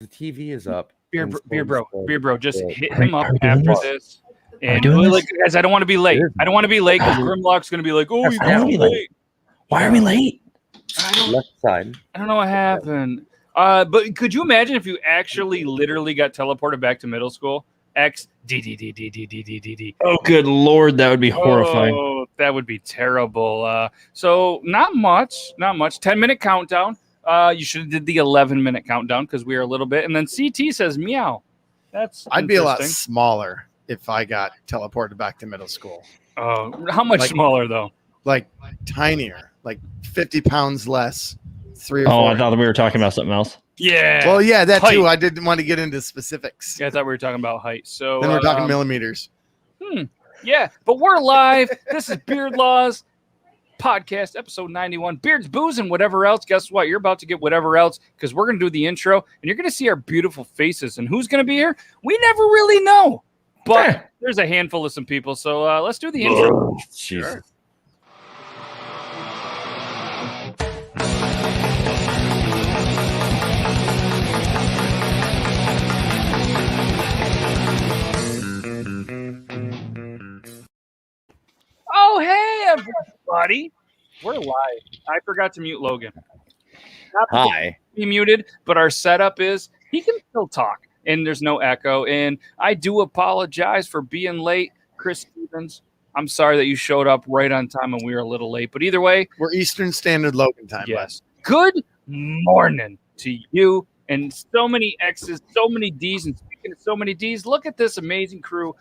The TV is up. Beard bro, just hit Are him up we doing after this? this. we And doing like, guys, I don't want to be late. I don't want to be late because Grimlock's going to be like, oh, you I don't wanna guys be are late. late. Why are we late? Left side. I don't know what happened. But could you imagine if you actually literally got teleported back to middle school? X D D D D D D D D D. Oh, good Lord, that would be horrifying. Oh, that would be terrible. So not much. 10-minute countdown. You should have did the 11-minute countdown because we are a little bit. And then CT says meow. That's I'd be a lot interesting. smaller if I got teleported back to middle school. Oh, how much Like- smaller though? Like tinier, like 50 pounds less. 3 or Oh, 4. I thought that we were talking about something else. Yeah. Well, yeah, that Height. too. I didn't want to get into specifics. Yeah, I thought we were talking about height. So Then we're talking millimeters. Yeah, but we're live. This is Beardlaws podcast, episode 91. Beards, booze, and whatever else. Guess what? You're about to get whatever else because we're going to do the intro, and you're going to see our beautiful faces. And who's going to be here? We never really know. But there's a handful of some people. So let's do the intro. Jesus. Sure. Oh, hey, everybody. We're live. I forgot to mute Logan. Not because Hi. he muted, but our setup is he can still talk and there's no echo. And I do apologize for being late, Chris Stevens. I'm sorry that you showed up right on time and we were a little late. But either way, We're Eastern Standard Logan time. yes. Good morning to you and so many X's, so many D's. And speaking of so many D's, look at this amazing crew,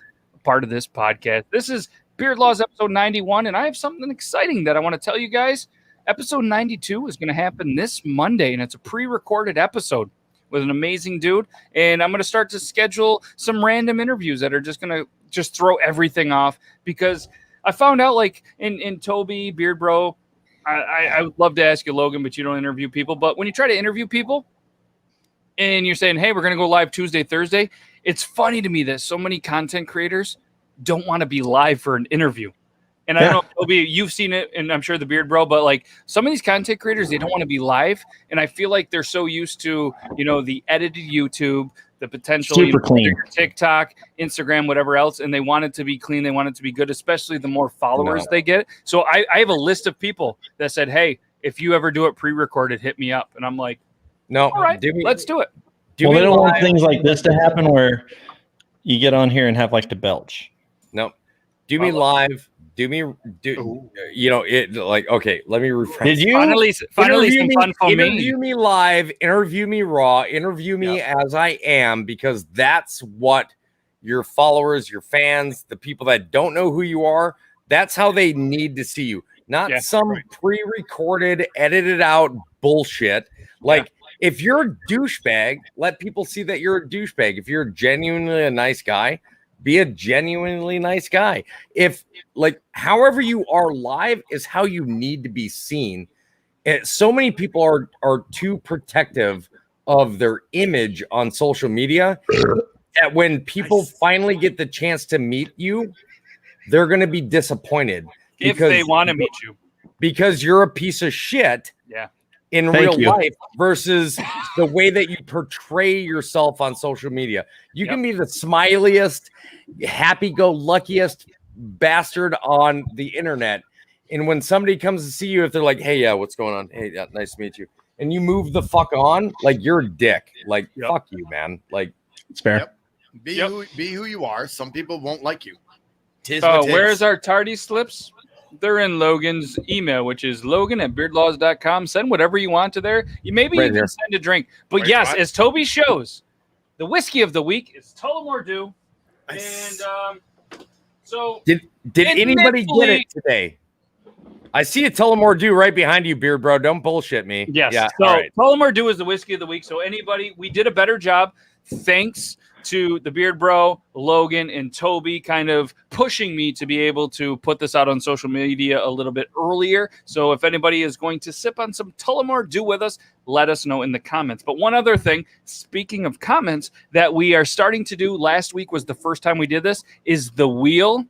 part of this podcast. This is Beardlaws episode 91, and I have something exciting that I want to tell you guys. Episode 92 is going to happen this Monday, and it's a pre-recorded episode with an amazing dude. And I'm going to start to schedule some random interviews that are just going to just throw everything off because I found out, like, in Toby, Beard Bro, I would love to ask you, Logan, but you don't interview people. But when you try to interview people and you're saying, hey, we're going to go live Tuesday, Thursday, it's funny to me that so many content creators don't want to be live for an interview. And I don't know, Toby, you've seen it, and I'm sure the Beard Bro, but like some of these content creators, they don't want to be live. And I feel like they're so used to, the edited YouTube, the potential Super clean. TikTok, Instagram, whatever else. And they want it to be clean. They want it to be good, especially the more followers they get. So I have a list of people that said, hey, if you ever do it pre-recorded, hit me up. And I'm like, No, all right, let's do it. Well, they don't want things like this to happen where you get on here and have like to belch. No. Do me live. Okay, let me rephrase. Did you? Finally some fun for me. Interview me live, interview me raw, interview me as I am, because that's what your followers, your fans, the people that don't know who you are, that's how they need to see you. Not some pre-recorded, edited out bullshit. Like, if you're a douchebag, let people see that you're a douchebag. If you're genuinely a nice guy, be a genuinely nice guy. If, like, however you are live is how you need to be seen. And so many people are too protective of their image on social media that when people finally get the chance to meet you, they're going to be disappointed. If they want to meet you. Because you're a piece of shit. Yeah. In real life versus the way that you portray yourself on social media. You can be the smiliest, happy-go-luckiest bastard on the internet. And when somebody comes to see you, if they're like, hey, yeah, what's going on? Hey, yeah, nice to meet you. And you move the fuck on, like, you're a dick. Like, fuck you, man. Like, it's fair. Be who you are. Some people won't like you. Where's our tardy slips? They're in Logan's email, which is logan@beardlaws.com. Send whatever you want to there. You maybe even send a drink. But as Toby shows, the whiskey of the week is Tullamore Dew. Nice. And so did anybody get it today? I see a Tullamore Dew right behind you, Beard Bro. Don't bullshit me. Yes. Yeah. So Tullamore Dew is the whiskey of the week. So we did a better job. Thanks to the Beard Bro, Logan, and Toby kind of pushing me to be able to put this out on social media a little bit earlier. So if anybody is going to sip on some Tullamore Dew with us, let us know in the comments. But one other thing, speaking of comments, that we are starting to do, last week was the first time we did this, is the wheel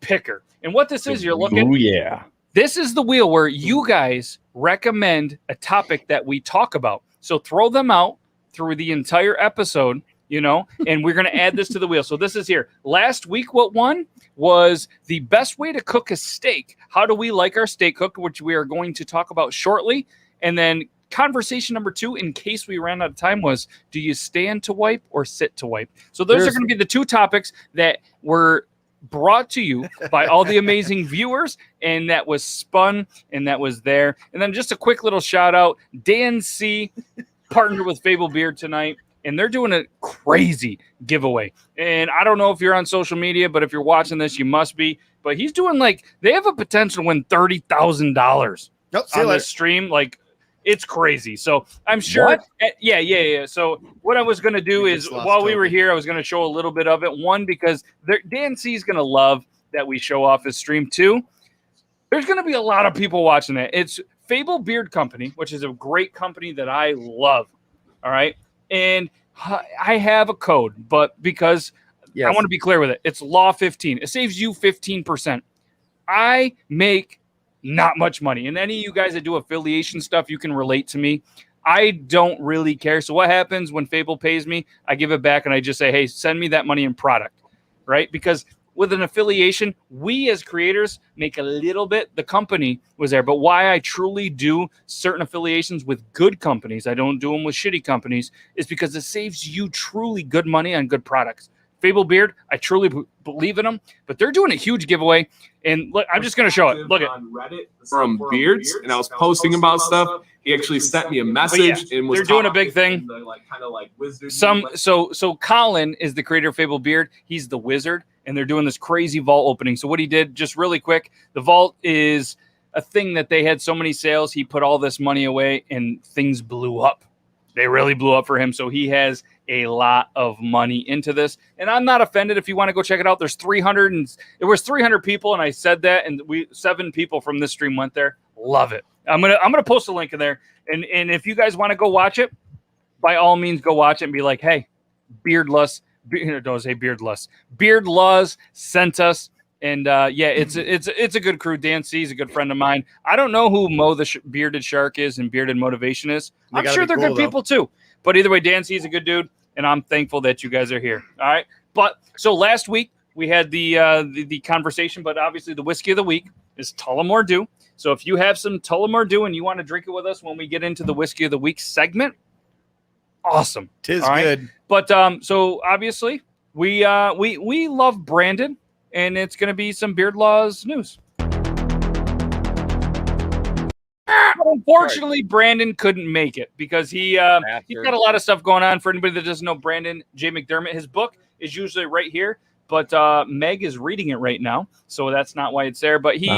picker. And what this is, you're looking. Oh, yeah. This is the wheel where you guys recommend a topic that we talk about. So throw them out through the entire episode, you know, and we're going to add this to the wheel. So this is here. Last week, what won was the best way to cook a steak. How do we like our steak cooked, which we are going to talk about shortly. And then conversation number 2, in case we ran out of time, was, do you stand to wipe or sit to wipe? So those are going to be the 2 topics that were brought to you by all the amazing viewers, and that was spun, and that was there. And then just a quick little shout out, Dan C partnered with Fable Beard tonight, and they're doing a crazy giveaway. And I don't know if you're on social media, but if you're watching this, you must be. But he's doing, like, they have a potential to win $30,000 on this stream. Like, it's crazy. So I'm sure. Yeah. So what I was going to do is, while we were here, I was going to show a little bit of it. One, because Dan C is going to love that we show off his stream. 2, there's going to be a lot of people watching that. It's Fable Beard Company, which is a great company that I love. All right. And I have a code, but because I want to be clear with it, it's Law 15. It saves you 15%. I make not much money. And any of you guys that do affiliation stuff, you can relate to me. I don't really care. So what happens when Fable pays me? I give it back and I just say, hey, send me that money in product, right? Because with an affiliation, we as creators make a little bit. The company was there. But why I truly do certain affiliations with good companies, I don't do them with shitty companies, is because it saves you truly good money on good products. Fable Beard, I truly believe in them, but they're doing a huge giveaway. And look, I'm just going to show it. Look at Reddit from Beards, and I was posting about stuff. He actually sent me a message and was they're doing a big thing. Kind of like wizard. So Colin is the creator of Fable Beard. He's the wizard, and they're doing this crazy vault opening. So what he did, just really quick, the vault is a thing that they had so many sales. He put all this money away, and things blew up. They really blew up for him. So he has a lot of money into this, and I'm not offended if you want to go check it out. There was 300 people, and I said that, and 7 people from this stream went there. Love it. I'm gonna post a link in there, and if you guys want to go watch it, by all means go watch it and be like, hey, Beardlaws, don't say Beardlaws. Beardlaws sent us, and it's a good crew. Dan C is a good friend of mine. I don't know who Mo the Bearded Shark is and Bearded Motivation is. I'm sure they're good people too. But either way, Dan C is a good dude, and I'm thankful that you guys are here. All right. But so last week we had the conversation, but obviously the whiskey of the week is Tullamore Dew. So if you have some Tullamore Dew and you want to drink it with us when we get into the whiskey of the week segment, awesome. Tis good. But so obviously we love Brandon, and it's going to be some Beardlaws news. Unfortunately, Brandon couldn't make it because he's got a lot of stuff going on. For anybody that doesn't know Brandon J. McDermott, his book is usually right here, but Meg is reading it right now, so that's not why it's there. But he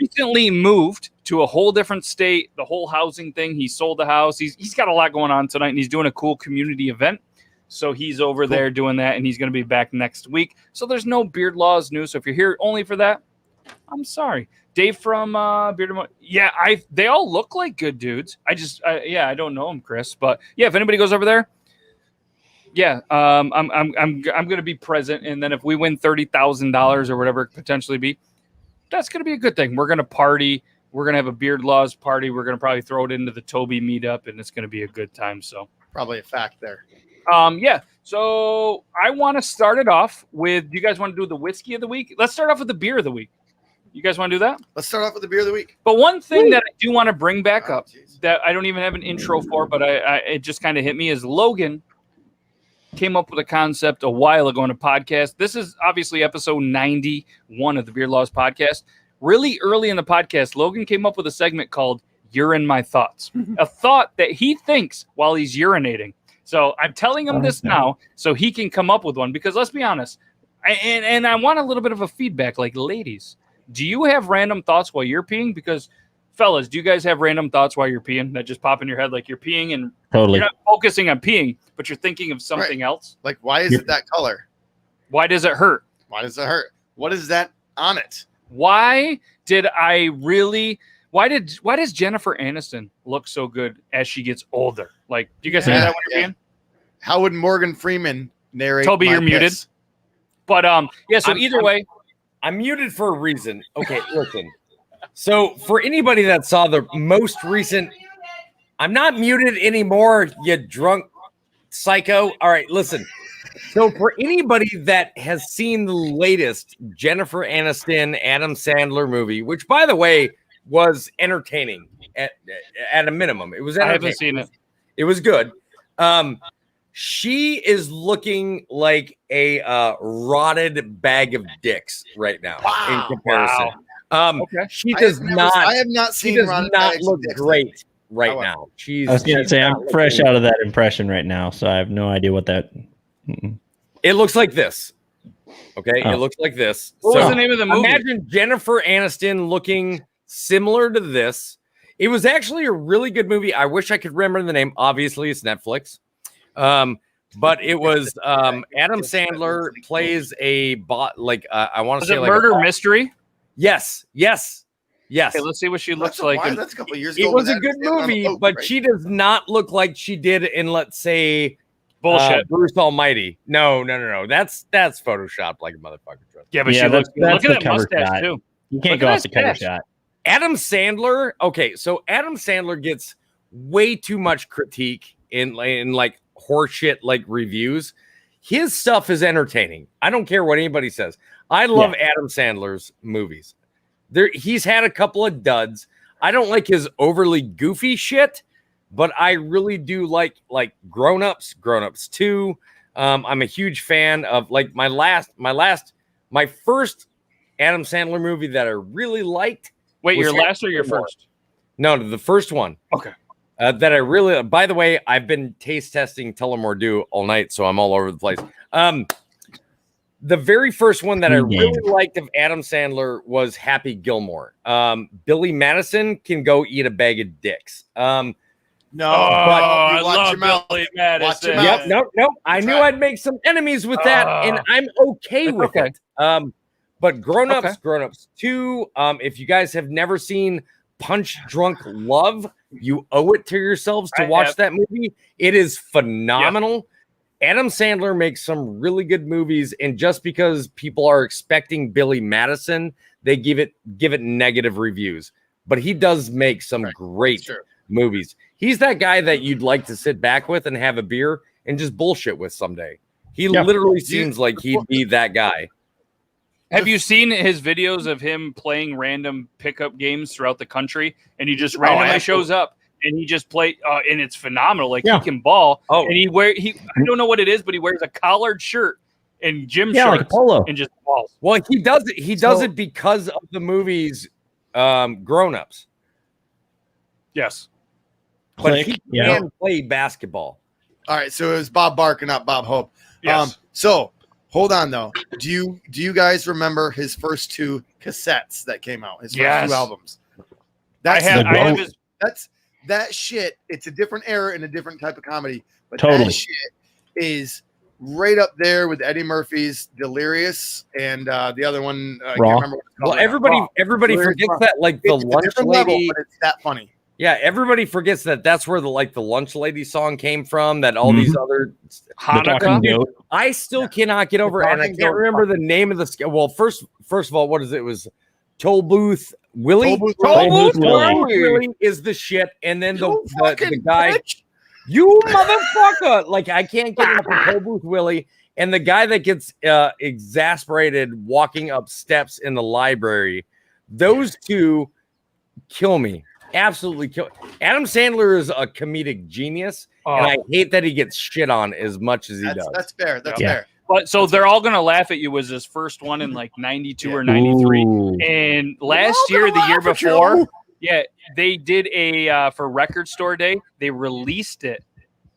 recently moved to a whole different state, the whole housing thing. He sold the house. He's got a lot going on tonight, and he's doing a cool community event. So he's over there doing that, and he's going to be back next week. So there's no Beardlaws news. So if you're here only for that, I'm sorry. Dave from Bearded, they all look like good dudes. I don't know them, Chris, but yeah, if anybody goes over there, I'm going to be present, and then if we win $30,000 or whatever it potentially be, that's going to be a good thing. We're going to party. We're going to have a Beardlaws party. We're going to probably throw it into the Toby meetup, and it's going to be a good time. So probably a fact there. So I want to start it off with, do you guys want to do the whiskey of the week? Let's start off with the beer of the week. You guys want to do that? Let's start off with the beer of the week. But one thing that I do want to bring back up that I don't even have an intro for, but it just kind of hit me, is Logan came up with a concept a while ago in a podcast. This is obviously episode 91 of the Beardlaws podcast. Really early in the podcast, Logan came up with a segment called You're in My Thoughts, a thought that he thinks while he's urinating. So I'm telling him this now so he can come up with one, because let's be honest, and I want a little bit of a feedback, like, ladies, do you have random thoughts while you're peeing? Because fellas, do you guys have random thoughts while you're peeing that just pop in your head, like you're peeing and you're not focusing on peeing, but you're thinking of something else? Like, why is it that color? Why does it hurt? Why does it hurt? What is that on it? Why does Jennifer Aniston look so good as she gets older? Like, do you guys think that when you're peeing? How would Morgan Freeman narrate? Toby, you're muted. But so either way, I'm muted for a reason. Okay, listen. So for anybody that saw the most recent, I'm not muted anymore, you drunk Psycho. All right, listen. So for anybody that has seen the latest Jennifer Aniston, Adam Sandler movie, which by the way was entertaining at a minimum, it was I entertaining. haven't seen it. It was good. She is looking like a rotted bag of dicks right now in comparison. She does not. I have not She seen. does Ron not Bags look Dicks. great right now. I was going to say I'm fresh out of that impression right now, so I have no idea what that. It looks like this. Okay, Oh. it looks like this. What was the name of the movie? Imagine Jennifer Aniston looking similar to this. It was actually a really good movie. I wish I could remember the name. Obviously, it's Netflix. But it was Adam Sandler plays a bot. Like I want to Was say, it like Murder Mystery? Yes. Okay, let's see what she looks like. That's a couple of years ago. It was when a that good was on movie, the boat, but right? she does not look like she did in, let's say, Bullshit. Bruce Almighty. No. That's photoshopped like a motherfucker. Yeah, but Yeah, she looks. that's Look the at that cover mustache shot. too. You can't Look go at off the that cover sketch. shot. Adam Sandler. Okay, so Adam Sandler gets way too much critique in like horseshit like reviews. His stuff is entertaining. I don't care what anybody says. I love Adam Sandler's movies. He's had a couple of duds. I don't like his overly goofy shit, but I really do like Grown Ups 2. I'm a huge fan of like my first Adam Sandler movie that I really liked. Wait, was your last or your first? No, the first one. Okay. That I really, by the way, I've been taste testing Tullamore Dew all night, so I'm all over the place. The very first one that I really liked of Adam Sandler was Happy Gilmore. Billy Madison can go eat a bag of dicks. No, I watch love your mouth. Billy Madison. Watch your mouth. Yep, no. I knew I'd make some enemies with that, and I'm okay with it. But Grown Ups 2. If you guys have never seen Punch Drunk Love, you owe it to yourselves to watch that movie. It is phenomenal. Adam Sandler makes some really good movies, and just because people are expecting Billy Madison, they give it negative reviews. But he does make some great movies. He's that guy that you'd like to sit back with and have a beer and just bullshit with someday. He literally seems like he'd be that guy. Have you seen his videos of him playing random pickup games throughout the country? And he just randomly shows up and he just play, and it's phenomenal. Like he can ball. And I don't know what it is, but he wears a collared shirt and gym shorts like a polo. and just balls. Well, he does it. He does it because of the movies, Grown Ups. Yes, but he can play basketball. All right, so it was Bob Barker, not Bob Hope. Yes. So hold on though. Do you guys remember his first two cassettes that came out? His first two albums. I have his. That shit. It's a different era and a different type of comedy, but Totally. that shit is right up there with Eddie Murphy's Delirious and the other one. I can't remember what it's called. Well, everybody forgets that like the lunch lady. Level, but it's that funny. Yeah, everybody forgets that's where the lunch lady song came from. That all these other Hanukkah. I still cannot get over, and I can't remember the name of the. Well, first of all, what is it? It was Toll Booth Willie. Toll Booth Willie is the shit, and then the guy, you motherfucker! Like I can't get enough of Toll Booth Willie, and the guy that gets exasperated walking up steps in the library. Those two kill me. Absolutely kill. Adam Sandler is a comedic genius, and I hate that he gets shit on as much as he does. That's fair. That's fair. But so they're all gonna laugh at you. Was his first one in like 92 or 93, and last year, the year before, they did a for Record Store Day. They released it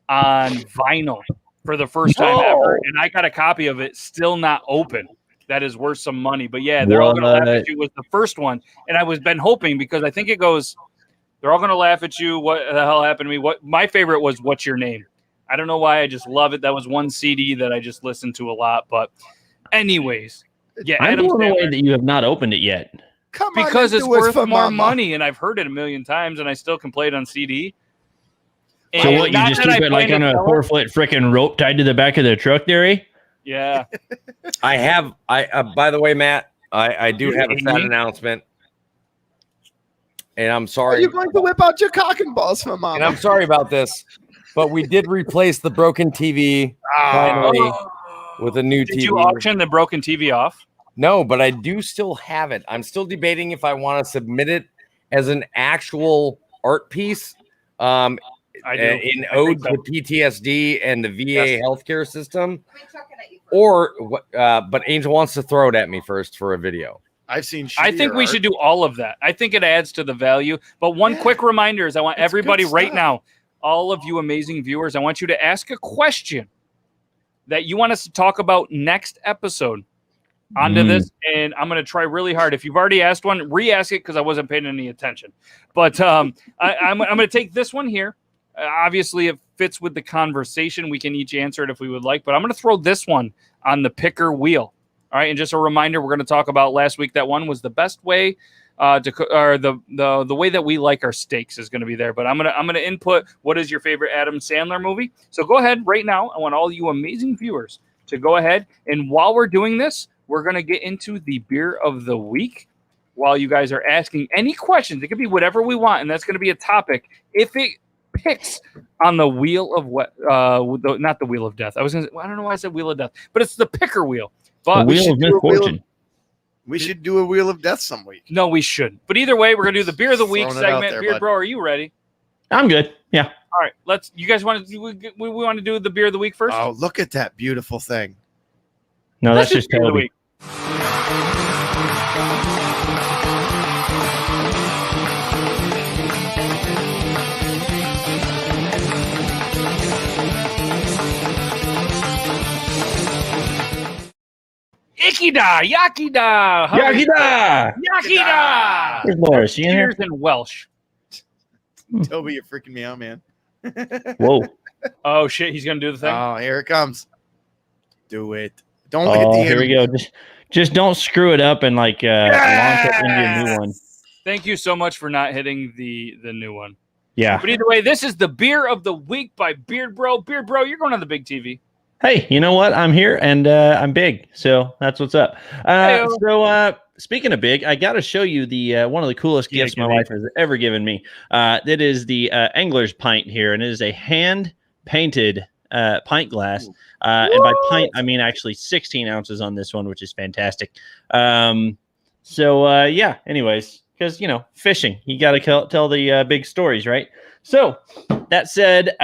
on vinyl for the first time ever, and I got a copy of it, still not open. That is worth some money, but they're all gonna laugh at you. Was the first one, and I was been hoping because I think it goes. They're all going to laugh at you. What the hell happened to me? What my favorite was What's Your Name? I don't know why. I just love it. That was one CD that I just listened to a lot. But anyways, I'm blown away that you have not opened it yet. Come on, because it's worth more money, and I've heard it a million times, and I still can play it on CD. So And what, you just keep it like on a 4-foot freaking rope tied to the back of the truck there, eh? Yeah. I have, by the way, Matt, I do have a sad announcement. And I'm sorry. Are you going to whip out your cock and balls for mama? And I'm sorry about this. but we did replace the broken TV finally with a new TV. Did you auction the broken TV off? No, but I do still have it. I'm still debating if I want to submit it as an actual art piece. In ode to PTSD and the VA healthcare system, or what? But Angel wants to throw it at me first for a video. I've seen. I think we should do all of that. I think it adds to the value. But one quick reminder is I want everybody right now, all of you amazing viewers, I want you to ask a question that you want us to talk about next episode onto this. And I'm going to try really hard. If you've already asked one, re-ask it because I wasn't paying any attention. But I'm going to take this one here. Obviously, it fits with the conversation. We can each answer it if we would like. But I'm going to throw this one on the picker wheel. All right, and just a reminder, we're going to talk about last week. That one was the best way to cook, or the way that we like our steaks is going to be there. But I'm gonna input what is your favorite Adam Sandler movie. So go ahead right now. I want all you amazing viewers to go ahead, and while we're doing this, we're going to get into the beer of the week. While you guys are asking any questions, it could be whatever we want, and that's going to be a topic. If it picks on the wheel of what, not the wheel of death. I don't know why I said wheel of death, but it's the picker wheel. But the wheel of misfortune. We should do a wheel of death some week. No, we shouldn't. But either way, we're gonna do the beer of the week segment. Beard Bro, are you ready? I'm good. Yeah. All right. You guys want to? We want to do the beer of the week first. Oh, look at that beautiful thing. No, that's just beer of the week. Ikida, Yakida, Yakida, Yakida. Where's Morris? You in here? In Welsh. Toby, you're freaking me out, man. Whoa. Oh shit, he's gonna do the thing. Oh, here it comes. Do it. Don't look at the here we go. Just don't screw it up and launch it into a new one. Thank you so much for not hitting the new one. Yeah. But either way, this is the beer of the week by Beard Bro. Beard Bro, you're going on the big TV. Hey, you know what? I'm here and I'm big, so that's what's up. So speaking of big, I got to show you the one of the coolest gifts my wife has ever given me. That is the Angler's Pint here, and it is a hand-painted pint glass. And by pint, I mean actually 16 ounces on this one, which is fantastic. Yeah. Anyways, because fishing, you got to tell the big stories, right? So that said,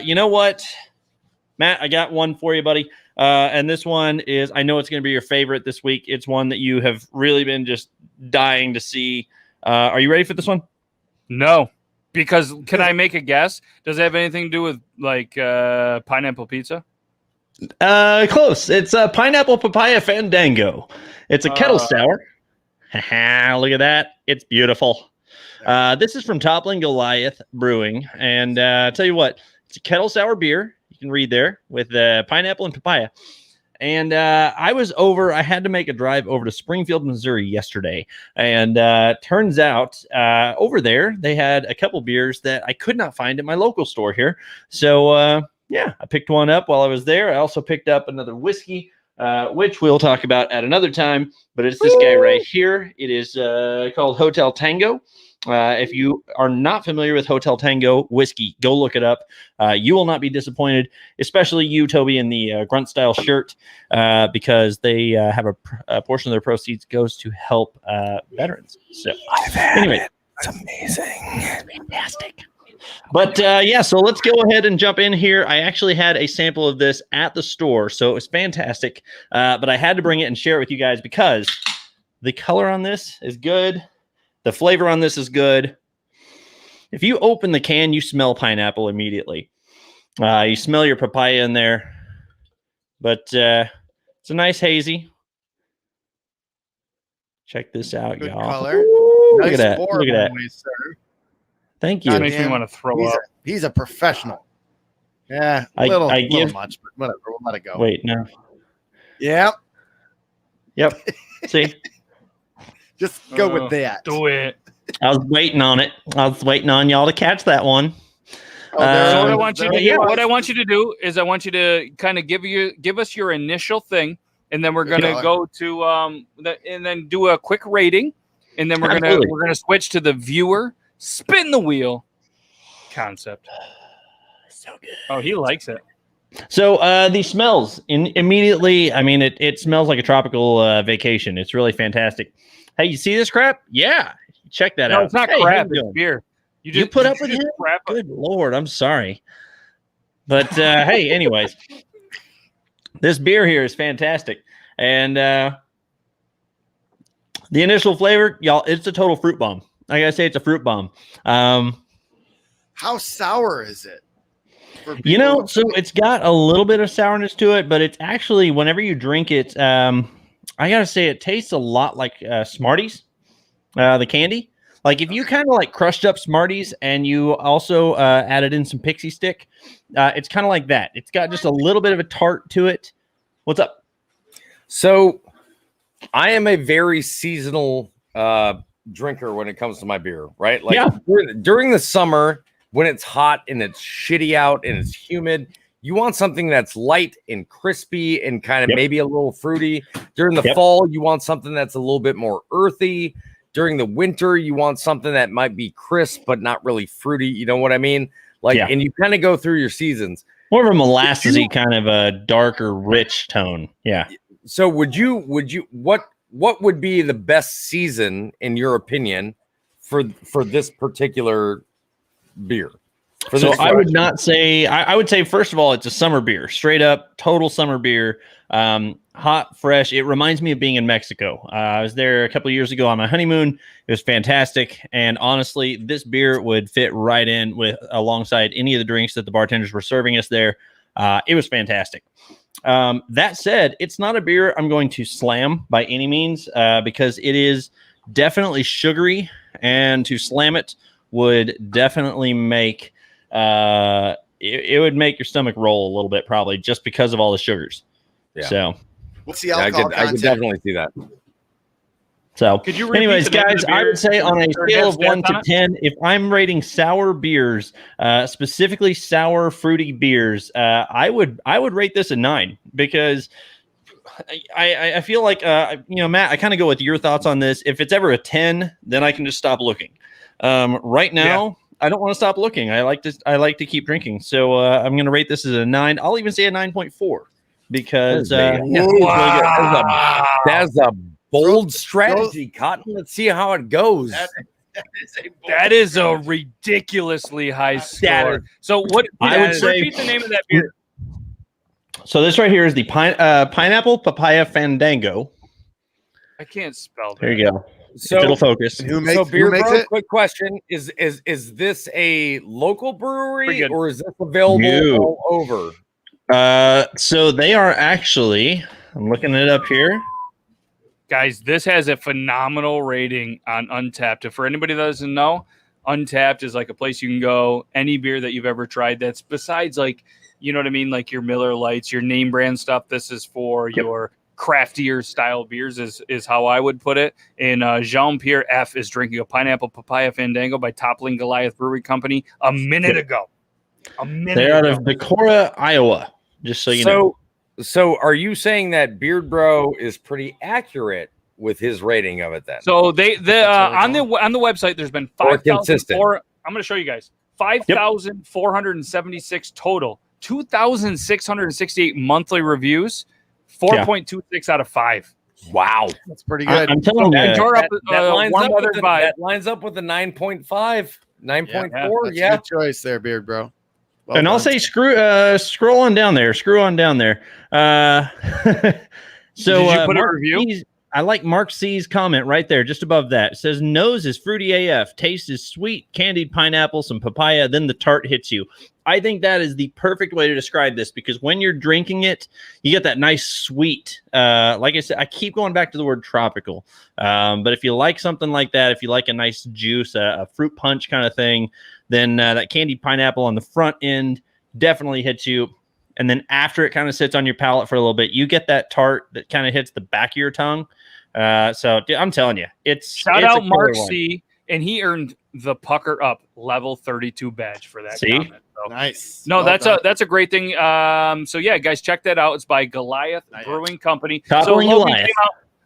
you know what? Matt, I got one for you, buddy. And this one is, I know it's going to be your favorite this week. It's one that you have really been just dying to see. Are you ready for this one? No, because can I make a guess? Does it have anything to do with pineapple pizza? Close. It's a pineapple papaya fandango. It's a kettle sour. Look at that. It's beautiful. This is from Toppling Goliath Brewing. And tell you what, it's a kettle sour beer. Can read there with pineapple and papaya. And I had to make a drive over to Springfield, Missouri yesterday. And turns out over there, they had a couple beers that I could not find at my local store here. So I picked one up while I was there. I also picked up another whiskey, which we'll talk about at another time. But it's this guy right here. It is called Hotel Tango. If you are not familiar with Hotel Tango whiskey, go look it up. You will not be disappointed, especially you, Toby, in the grunt style shirt, because they have a portion of their proceeds goes to help veterans. So anyway, it's amazing, fantastic. But so let's go ahead and jump in here. I actually had a sample of this at the store, so it was fantastic. But I had to bring it and share it with you guys because the color on this is good. The flavor on this is good. If you open the can, you smell pineapple immediately. You smell your papaya in there. But it's a nice hazy. Check this out, Good y'all. color. Ooh, Nice look at that. pour, Look at that. always, sir. Thank you. That makes me want to throw up. He's a professional. Yeah, I little give- much, but whatever. We'll let it go. Wait, no. Yeah, Yep. See, just go with that. Do it. I was waiting on it. I was waiting on y'all to catch that one. Oh, there So it what is. I want you to There it do, is. what I want you to do is I want you to kind of give us your initial thing, and then we're gonna Yeah. go to and then do a quick rating, and then we're Absolutely. gonna switch to the viewer spin the wheel concept. So good. Oh, he likes it. So the smells immediately. I mean, it smells like a tropical vacation. It's really fantastic. Hey, you see this crap? Yeah, check that out. No, it's not Hey, crap. how you It's doing? beer. You put up with him? Crap. Good Lord, I'm sorry. But hey, anyways, this beer here is fantastic. And the initial flavor, y'all, it's a total fruit bomb. I gotta say, it's a fruit bomb. How sour is it? You know, so it's got a little bit of sourness to it, but it's actually, whenever you drink it, I gotta say, it tastes a lot like Smarties, the candy. Like if you kind of like crushed up Smarties and you also added in some Pixie Stick, it's kind of like that. It's got just a little bit of a tart to it. What's up? So I am a very seasonal drinker when it comes to my beer, right? Like during the summer when it's hot and it's shitty out and it's humid, you want something that's light and crispy and kind of maybe a little fruity. During the fall, you want something that's a little bit more earthy. During the winter, you want something that might be crisp but not really fruity. You know what I mean? Like, and you kind of go through your seasons. More of a molassesy kind of a darker, rich tone. Yeah. So what would be the best season in your opinion for this particular beer? So I would not say, I would say, first of all, it's a summer beer, straight up total summer beer. Hot, fresh. It reminds me of being in Mexico. I was there a couple of years ago on my honeymoon. It was fantastic. And honestly, this beer would fit right in with alongside any of the drinks that the bartenders were serving us there. It was fantastic. That said, it's not a beer I'm going to slam by any means because it is definitely sugary, and to slam it would definitely make it would make your stomach roll a little bit, probably just because of all the sugars. Yeah. So what's the alcohol I could definitely see that. So, could you anyways, guys, I would say on a scale of 1 to 10, if I'm rating sour beers, specifically sour fruity beers, I would rate this a 9 because I feel like Matt, I kind of go with your thoughts on this. If it's ever a 10, then I can just stop looking. Right now, I don't want to stop looking. I like to keep drinking. So I'm going to rate this as a 9. I'll even say a 9.4 because that's a bold strategy, Cotton. Let's see how it goes. That is a ridiculously high score. So what? I would say, repeat the name of that beer. So this right here is the pineapple papaya fandango. I can't spell that. There you go. So it'll focus. Who makes it? Quick question: Is this a local brewery or is this available all over? So they are actually. I'm looking it up here. Guys, this has a phenomenal rating on Untappd. If for anybody that doesn't know, Untappd is like a place you can go. Any beer that you've ever tried that's besides like, you know what I mean, like your Miller Lights, your name brand stuff. This is for your craftier style beers is how I would put it. And Jean-Pierre F. is drinking a Pineapple Papaya Fandango by Toppling Goliath Brewing Company a minute ago. They're out of Decorah, Iowa, just so you know. So are you saying that Beard Bro is pretty accurate with his rating of it then? So on the website, there's been 5,400. I'm going to show you guys 5,476 total, 2,668 monthly reviews, 4.26 out of 5. Wow, that's pretty good. I'm telling you, that lines up with the 9.5, 9.4. Yeah, good choice there, Beard Bro. Well and done. I'll say scroll on down there. So did you put a review? I like Mark C's comment right there, just above that. It says, nose is fruity AF. Taste is sweet, candied pineapple, some papaya, then the tart hits you. I think that is the perfect way to describe this because when you're drinking it, you get that nice sweet. Like I said, I keep going back to the word tropical. But if you like something like that, if you like a nice juice, a fruit punch kind of thing, then that candied pineapple on the front end definitely hits you. And then after it kind of sits on your palate for a little bit, you get that tart that kind of hits the back of your tongue. So I'm telling you, shout out Mark C. And he earned the Pucker Up level 32 badge for that. Comment. So, nice. No, that's a great thing. So yeah, guys, check that out. It's by Goliath Brewing Company. Goliath.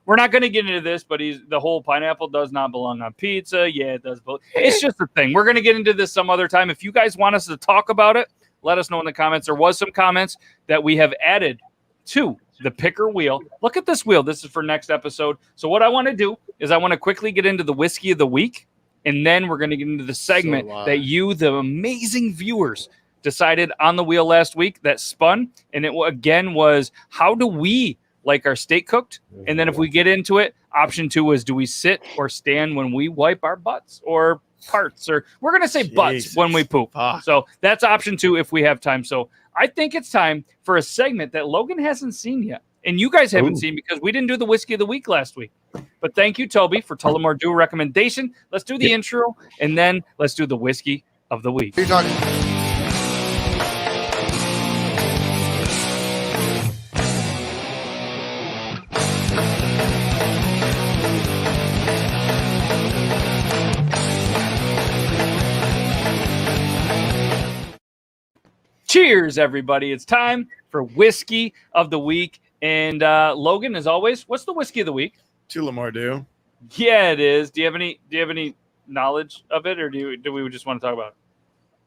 We're not going to get into this, but the whole pineapple does not belong on pizza. Yeah, it does. It's just a thing. We're going to get into this some other time. If you guys want us to talk about it, Let us know in the comments. There was some comments that we have added to the picker wheel. Look at this wheel. This is for next episode. So what I want to do is I want to quickly get into the whiskey of the week, and then we're going to get into the segment that you, the amazing viewers, decided on the wheel last week that spun. And it again was, how do we like our steak cooked? And then if we get into it, option 2 is, do we sit or stand when we wipe our butts or parts? Or we're going to say butts when we poop. So that's option 2 if we have time. So I think it's time for a segment that Logan hasn't seen yet, and you guys haven't seen because we didn't do the whiskey of the week last week. But thank you, Toby, for Tullamore Dew recommendation. Let's do the intro, and then let's do the whiskey of the week. You're talking. Cheers, everybody. It's time for whiskey of the week. And Logan, as always, what's the whiskey of the week? Tullamore Dew. Yeah, it is. Do you have any knowledge of it, or do we just want to talk about it?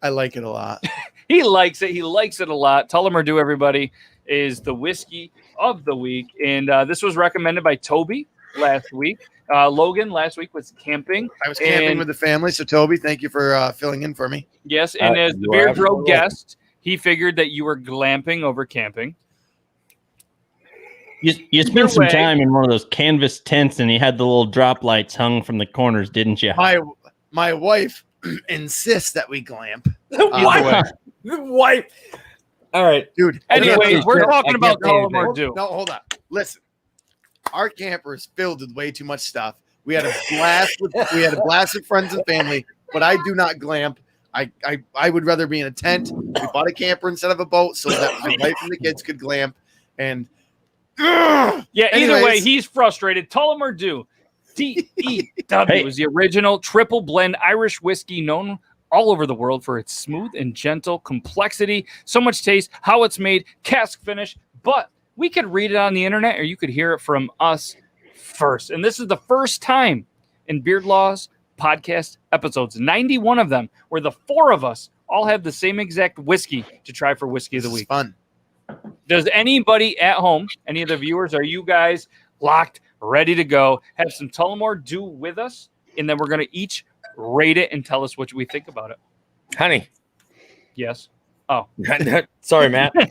I like it a lot. He likes it. He likes it a lot. Tullamore Dew, everybody, is the whiskey of the week. And this was recommended by Toby last week. Logan last week was camping. I was camping with the family. So, Toby, thank you for filling in for me. Yes, and as the Beard Bro guest, he figured that you were glamping over camping. You spent some time in one of those canvas tents, and you had the little drop lights hung from the corners, didn't you? My wife insists that we glamp. Wife. All right, dude. Anyways, we're talking about Tullamore Dew. No, hold on. Listen, our camper is filled with way too much stuff. We had a blast with friends and family, but I do not glamp. I would rather be in a tent. We bought a camper instead of a boat so that my wife and the kids could glamp. And either way, he's frustrated. Tullamore Dew, TEW, is the original triple blend Irish whiskey known all over the world for its smooth and gentle complexity, so much taste, how it's made, cask finish. But we could read it on the internet, or you could hear it from us first. And this is the first time in Beardlaws podcast episodes, 91 of them, where the 4 of us all have the same exact whiskey to try for whiskey of the week. Fun. Does anybody at home, any of the viewers, are you guys locked, ready to go? Have some Tullamore Dew with us, and then we're going to each rate it and tell us what we think about it. Honey. Yes. Oh, sorry, Matt. Baby,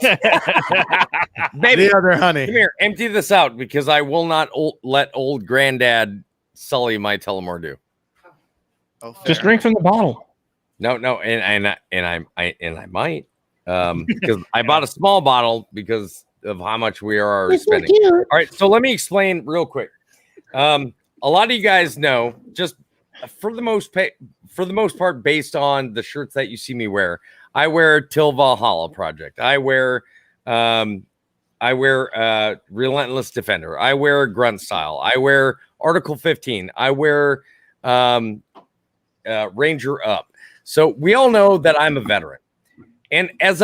the other honey. Come here, empty this out because I will not let old granddad sully my Tullamore Dew. Oh, just drink from the bottle. No, and I might because I bought a small bottle because of how much we are spending. All right, so let me explain real quick. A lot of you guys know, just for the most part, based on the shirts that you see me wear, I wear Till Valhalla Project. I wear Relentless Defender. I wear Grunt Style. I wear Article 15. I wear Ranger Up. So we all know that I'm a veteran. And as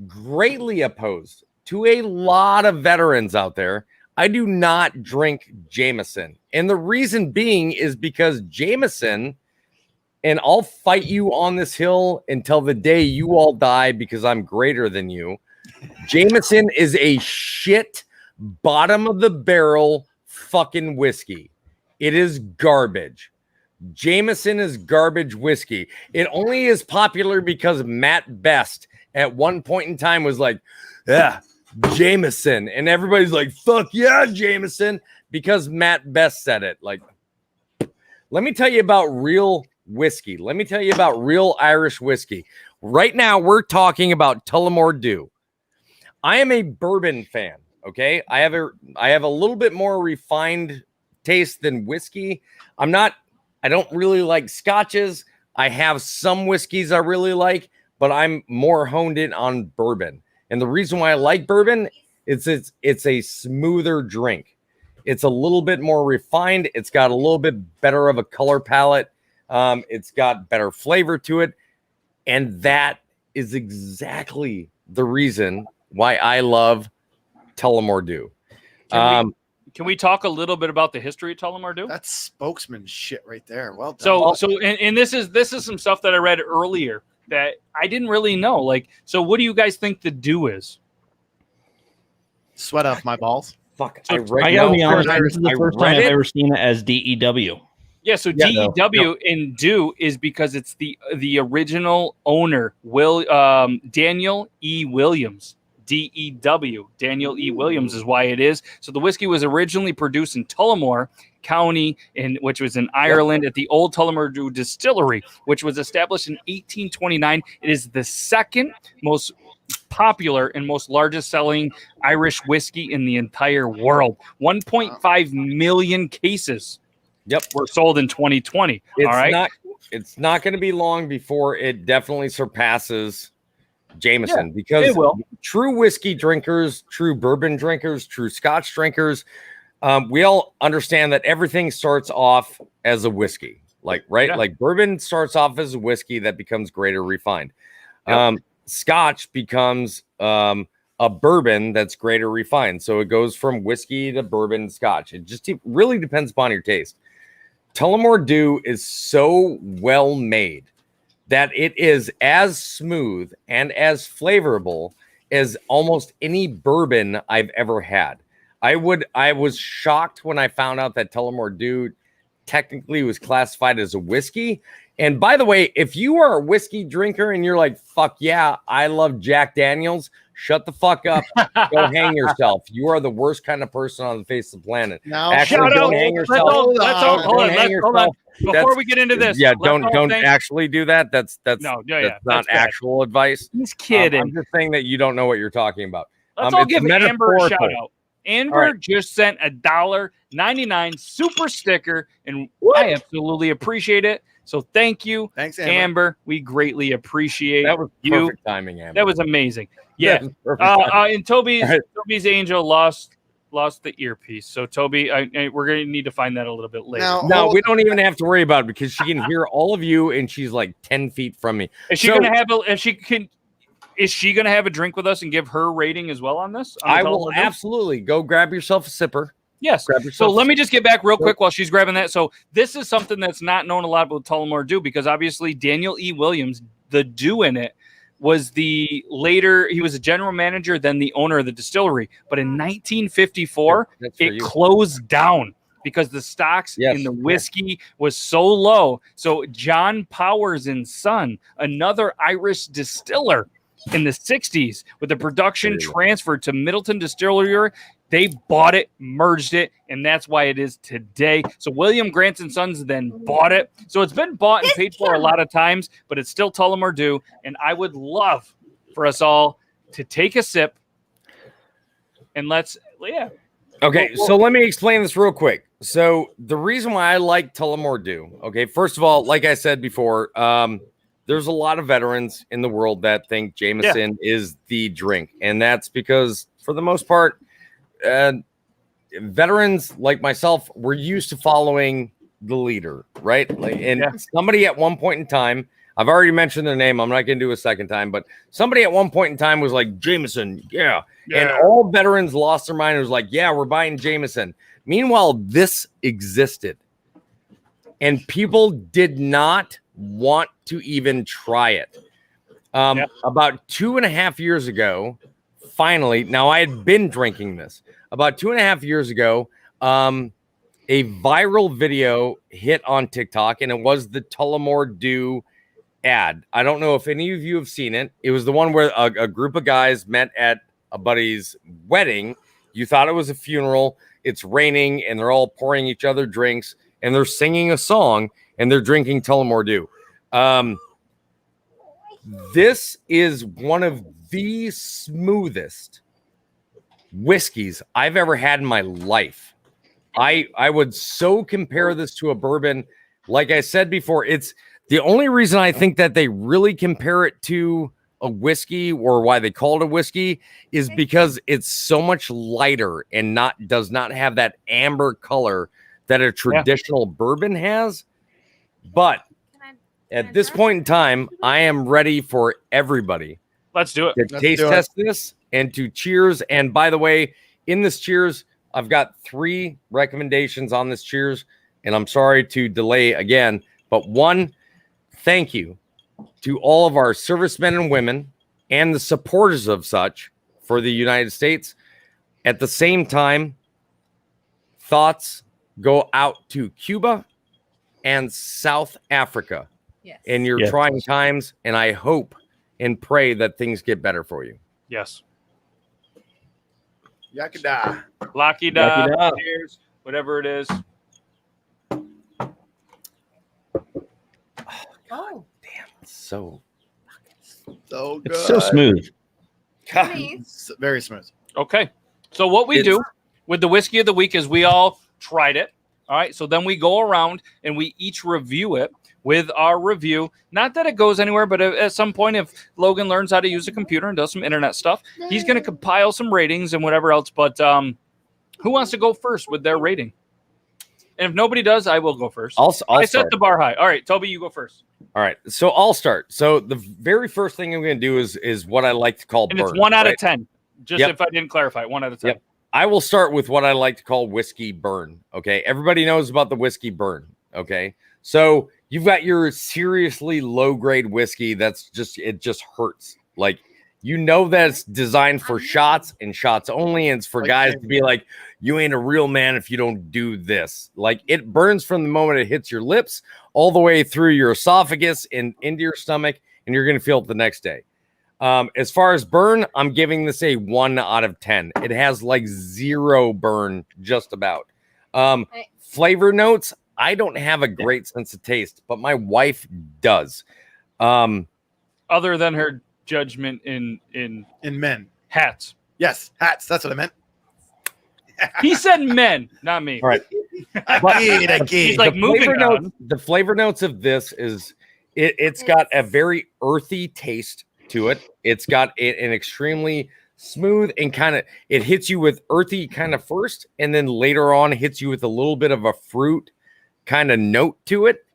greatly opposed to a lot of veterans out there, I do not drink Jameson. And the reason being is because Jameson, and I'll fight you on this hill until the day you all die because I'm greater than you. Jameson is a shit bottom of the barrel fucking whiskey. It is garbage. Jameson is garbage whiskey. It only is popular because Matt Best at one point in time was like, yeah, Jameson. And everybody's like, fuck yeah, Jameson, because Matt Best said it. Like, let me tell you about real whiskey. Let me tell you about real Irish whiskey. Right now, we're talking about Tullamore Dew. I am a bourbon fan. Okay, I have a little bit more refined taste than whiskey. I don't really like scotches. I have some whiskeys I really like, but I'm more honed in on bourbon. And the reason why I like bourbon is it's a smoother drink. It's a little bit more refined. It's got a little bit better of a color palette. It's got better flavor to it. And that is exactly the reason why I love Tullamore Dew. Can we talk a little bit about the history of Tullamore Dew? That's spokesman shit right there. Well done. So, and this is some stuff that I read earlier that I didn't really know. Like, so what do you guys think the dew is? Sweat off my balls. Fuck. So I gotta be honest, this is the first time I've it. ever seen it as DEW. Yeah, so DEW in dew is because it's the original owner, Daniel E. Williams. DEW, Daniel E. Williams is why it is. So the whiskey was originally produced in Tullamore County, which was in Ireland, at the Old Tullamore Dew Distillery, which was established in 1829. It is the second most popular and most largest selling Irish whiskey in the entire world. 1.5 million cases were sold in 2020. It's not going to be long before it definitely surpasses Jameson, because true whiskey drinkers, true bourbon drinkers, true Scotch drinkers, we all understand that everything starts off as a whiskey, like bourbon starts off as a whiskey that becomes greater refined. Scotch becomes a bourbon that's greater refined, so it goes from whiskey to bourbon, Scotch. It really depends upon your taste. Tullamore Dew is so well made that it is as smooth and as flavorful as almost any bourbon I've ever had. I was shocked when I found out that Tullamore Dew technically was classified as a whiskey. And by the way, if you are a whiskey drinker and you're like, fuck yeah, I love Jack Daniels, shut the fuck up. Go hang yourself. You are the worst kind of person on the face of the planet. Now, actually, don't hang yourself. Hold on. Before we get into this, don't actually do that. That's not actual advice. He's kidding. I'm just saying that you don't know what you're talking about. Let's all give Amber a shout out. Amber just sent $1.99 super sticker, and I absolutely appreciate it. So thank you. Thanks, Amber. We greatly appreciate that. Was perfect timing, Amber. That was amazing. Yeah. And Toby's angel lost the earpiece. So Toby, we're gonna need to find that a little bit later. No, we don't even have to worry about it because she can hear all of you, and she's like 10 feet from me. Is she gonna have Is she gonna have a drink with us and give her rating as well on this? I will absolutely. Go grab yourself a sipper. Yes. So let me just get back real quick while she's grabbing that. So this is something that's not known a lot about Tullamore Dew, because obviously Daniel E. Williams, the Dew in it, was he was a general manager, then the owner of the distillery. But in 1954, it closed down because the stocks in the whiskey was so low. So John Powers and Son, another Irish distiller in the 60s, with the production transferred to Middleton Distillery, they bought it, merged it, and that's why it is today. So William Grant and Sons then bought it. So it's been bought and paid for a lot of times, but it's still Tullamore Dew. And I would love for us all to take a sip and Okay, so let me explain this real quick. So the reason why I like Tullamore Dew, first of all, like I said before, there's a lot of veterans in the world that think Jameson is the drink. And that's because, for the most part, veterans like myself, we're used to following the leader, right? Somebody at one point in time, I've already mentioned their name, I'm not going to do a second time, but somebody at one point in time was like, Jameson, and all veterans lost their mind. It was like, we're buying Jameson. Meanwhile, this existed, and people did not want to even try it. About 2.5 years ago, finally, now I had been drinking this. About 2.5 years ago, a viral video hit on TikTok, and it was the Tullamore Dew ad. I don't know if any of you have seen it. It was the one where a group of guys met at a buddy's wedding. You thought it was a funeral. It's raining, and they're all pouring each other drinks, and they're singing a song, and they're drinking Tullamore Dew. This is one of the smoothest whiskeys I've ever had in my life. I would so compare this to a bourbon. Like I said before, it's the only reason I think that they really compare it to a whiskey, or why they call it a whiskey, is because it's so much lighter and does not have that amber color that a traditional bourbon has. But at this point in time, I am ready for everybody. Let's do it. To taste test this and to cheers. And by the way, in this cheers, I've got 3 recommendations on this cheers. And I'm sorry to delay again, but one, thank you to all of our servicemen and women and the supporters of such for the United States. At the same time, thoughts go out to Cuba and South Africa in your trying times, and I hope and pray that things get better for you. Yes. Yakada. Lucky da. Cheers. Whatever it is. Oh, damn. It's so good. It's so smooth. It's very smooth. Okay. So what we do with the whiskey of the week is we all tried it. All right. So then we go around and we each review it with our review. Not that it goes anywhere, but at some point, if Logan learns how to use a computer and does some internet stuff, he's going to compile some ratings and whatever else. But who wants to go first with their rating? And if nobody does, I will go first. I set the bar high. All right, Toby, you go first. All right. So I'll start. So the very first thing I'm going to do is what I like to call and burn. It's 1 out of 10. Just if I didn't clarify, 1 out of 10. Yep. I will start with what I like to call whiskey burn. Okay. Everybody knows about the whiskey burn. Okay. So you've got your seriously low grade whiskey that's it just hurts. Like, you know that it's designed for shots and shots only, and it's for guys to be like, you ain't a real man if you don't do this. Like, it burns from the moment it hits your lips all the way through your esophagus and into your stomach, and you're going to feel it the next day. As far as burn, I'm giving this a 1 out of 10. It has like 0 burn, just about. Flavor notes, I don't have a great sense of taste, but my wife does. Other than her judgment in men. Hats. Yes, hats. That's what I meant. He said men, not me. All right. He's like moving on. The flavor notes of this is it's got a very earthy taste to it. It's got an extremely smooth and kind of, it hits you with earthy kind of first, and then later on hits you with a little bit of a fruit kind of note to it.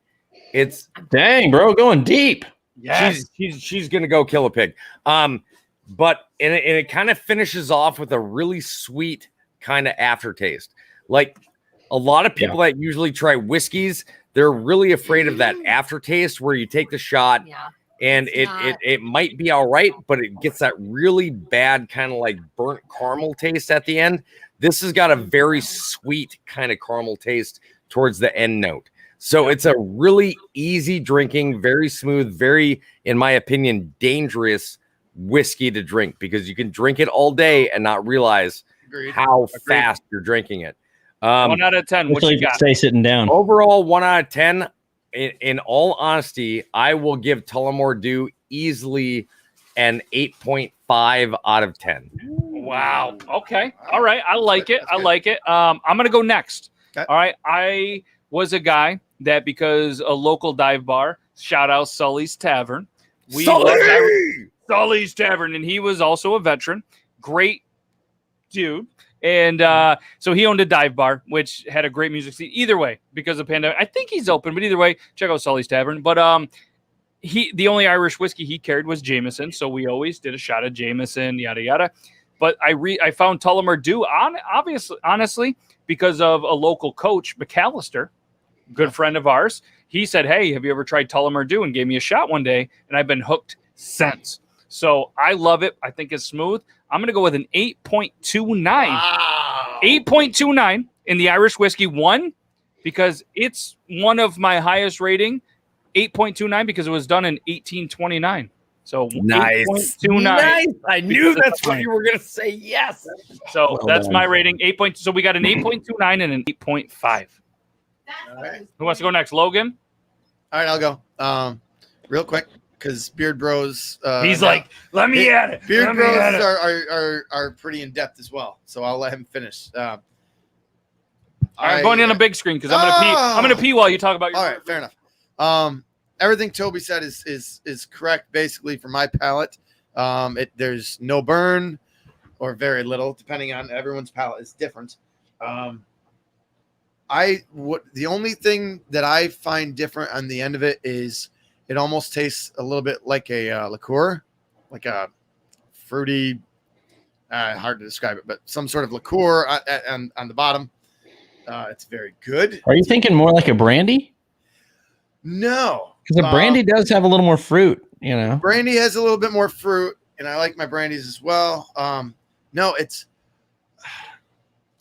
It's dang, bro, going deep. Yes. She's gonna go kill a pig. But it kind of finishes off with a really sweet kind of aftertaste. Like, a lot of people that usually try whiskeys, they're really afraid of that aftertaste where you take the shot and it might be all right, but it gets that really bad kind of like burnt caramel taste at the end. This has got a very sweet kind of caramel taste towards the end note. So it's a really easy drinking, very smooth, very, in my opinion, dangerous whiskey to drink, because you can drink it all day and not realize how fast you're drinking it. 1 out of 10. What you got? Stay sitting down. Overall, 1 out of 10. In all honesty, I will give Tullamore Dew easily an 8.5 out of 10. Wow. Okay. All right. I like it. I like it. I'm going to go next. Okay. All right. I was a guy that, because a local dive bar, shout out Sully's Tavern. Sully's Tavern. And he was also a veteran. Great dude. And so he owned a dive bar, which had a great music scene. Either way, because of the pandemic, I think he's open. But either way, check out Sully's Tavern. But the only Irish whiskey he carried was Jameson, so we always did a shot of Jameson, yada yada. But I found Tullamore Dew honestly, because of a local coach, McAllister, good friend of ours. He said, "Hey, have you ever tried Tullamore Dew?" and gave me a shot one day, and I've been hooked since. So I love it. I think it's smooth. I'm going to go with an 8.29. Wow. 8.29 in the Irish whiskey. 1, because it's one of my highest rating. 8.29 because it was done in 1829. So nice. 8.29. Nice. I knew that's what you were going to say. Yes. So that's my rating. 8. So we got an 8.29 and an 8.5. Right. Who wants to go next? Logan? All right, I'll go. Real quick, because Beard Bros. He's like, let me at it. Beard Bros are pretty in depth as well, so I'll let him finish. I'm going on a big screen because I'm gonna pee. I'm gonna pee while you talk about your. All right, fair enough. Everything Toby said is correct, basically, for my palate. There's no burn or very little, depending on everyone's palate is different. The only thing that I find different on the end of it is it almost tastes a little bit like a liqueur, like a fruity, hard to describe it, but some sort of liqueur on the bottom. It's very good. Are you thinking more like a brandy? No, Because the brandy does have a little more fruit, you know. Brandy has a little bit more fruit, and I like my brandies as well. No, it's.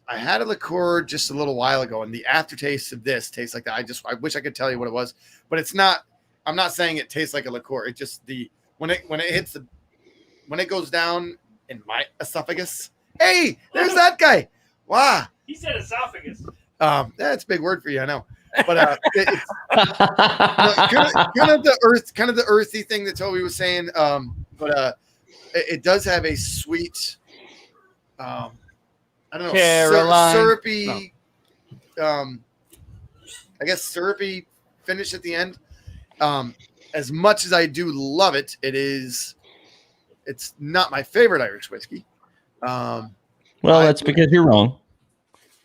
I had a liqueur just a little while ago, and the aftertaste of this tastes like that. I wish I could tell you what it was, but it's not. I'm not saying it tastes like a liqueur. It just when it goes down in my esophagus. Hey, there's that guy. Wow. He said esophagus. That's a big word for you, I know. But it's kind of the earthy thing that Toby was saying. But it does have a sweet, I don't know, syrupy, I guess syrupy finish at the end. As much as I do love it, it's not my favorite Irish whiskey. Well, that's because you're wrong.